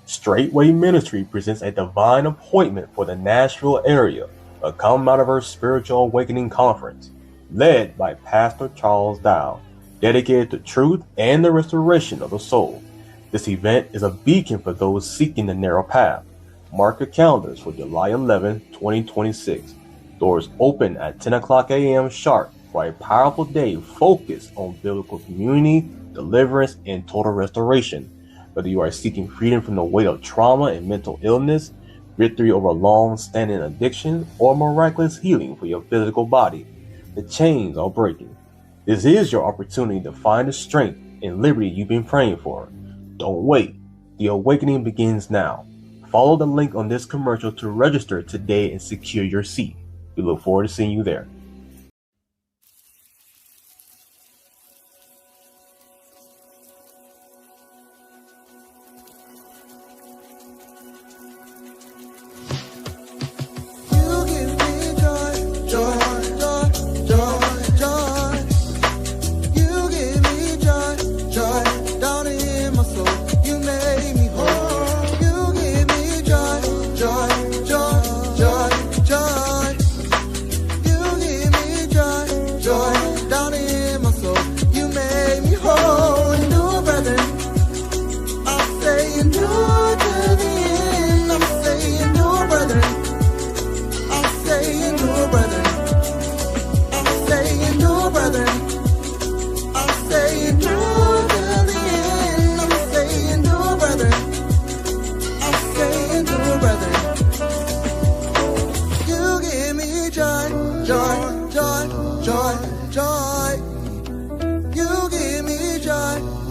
Straightway Ministry presents a divine appointment for the Nashville area, a Come Out of Her Spiritual Awakening Conference, led by Pastor Charles Dow, dedicated to truth and the restoration of the soul. This event is a beacon for those seeking the narrow path, Mark your calendars for July 11, 2026. Doors open at 10 o'clock a.m. sharp for a powerful day focused on biblical community, deliverance, and total restoration. Whether you are seeking freedom from the weight of trauma and mental illness, victory over long-standing addiction, or miraculous healing for your physical body, the chains are breaking. This is your opportunity to find the strength and liberty you've been praying for. Don't wait. The awakening begins now. Follow the link on this commercial to register today and secure your seat. We look forward to seeing you there.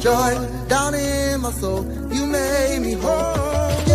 Joy down in my soul, you made me whole.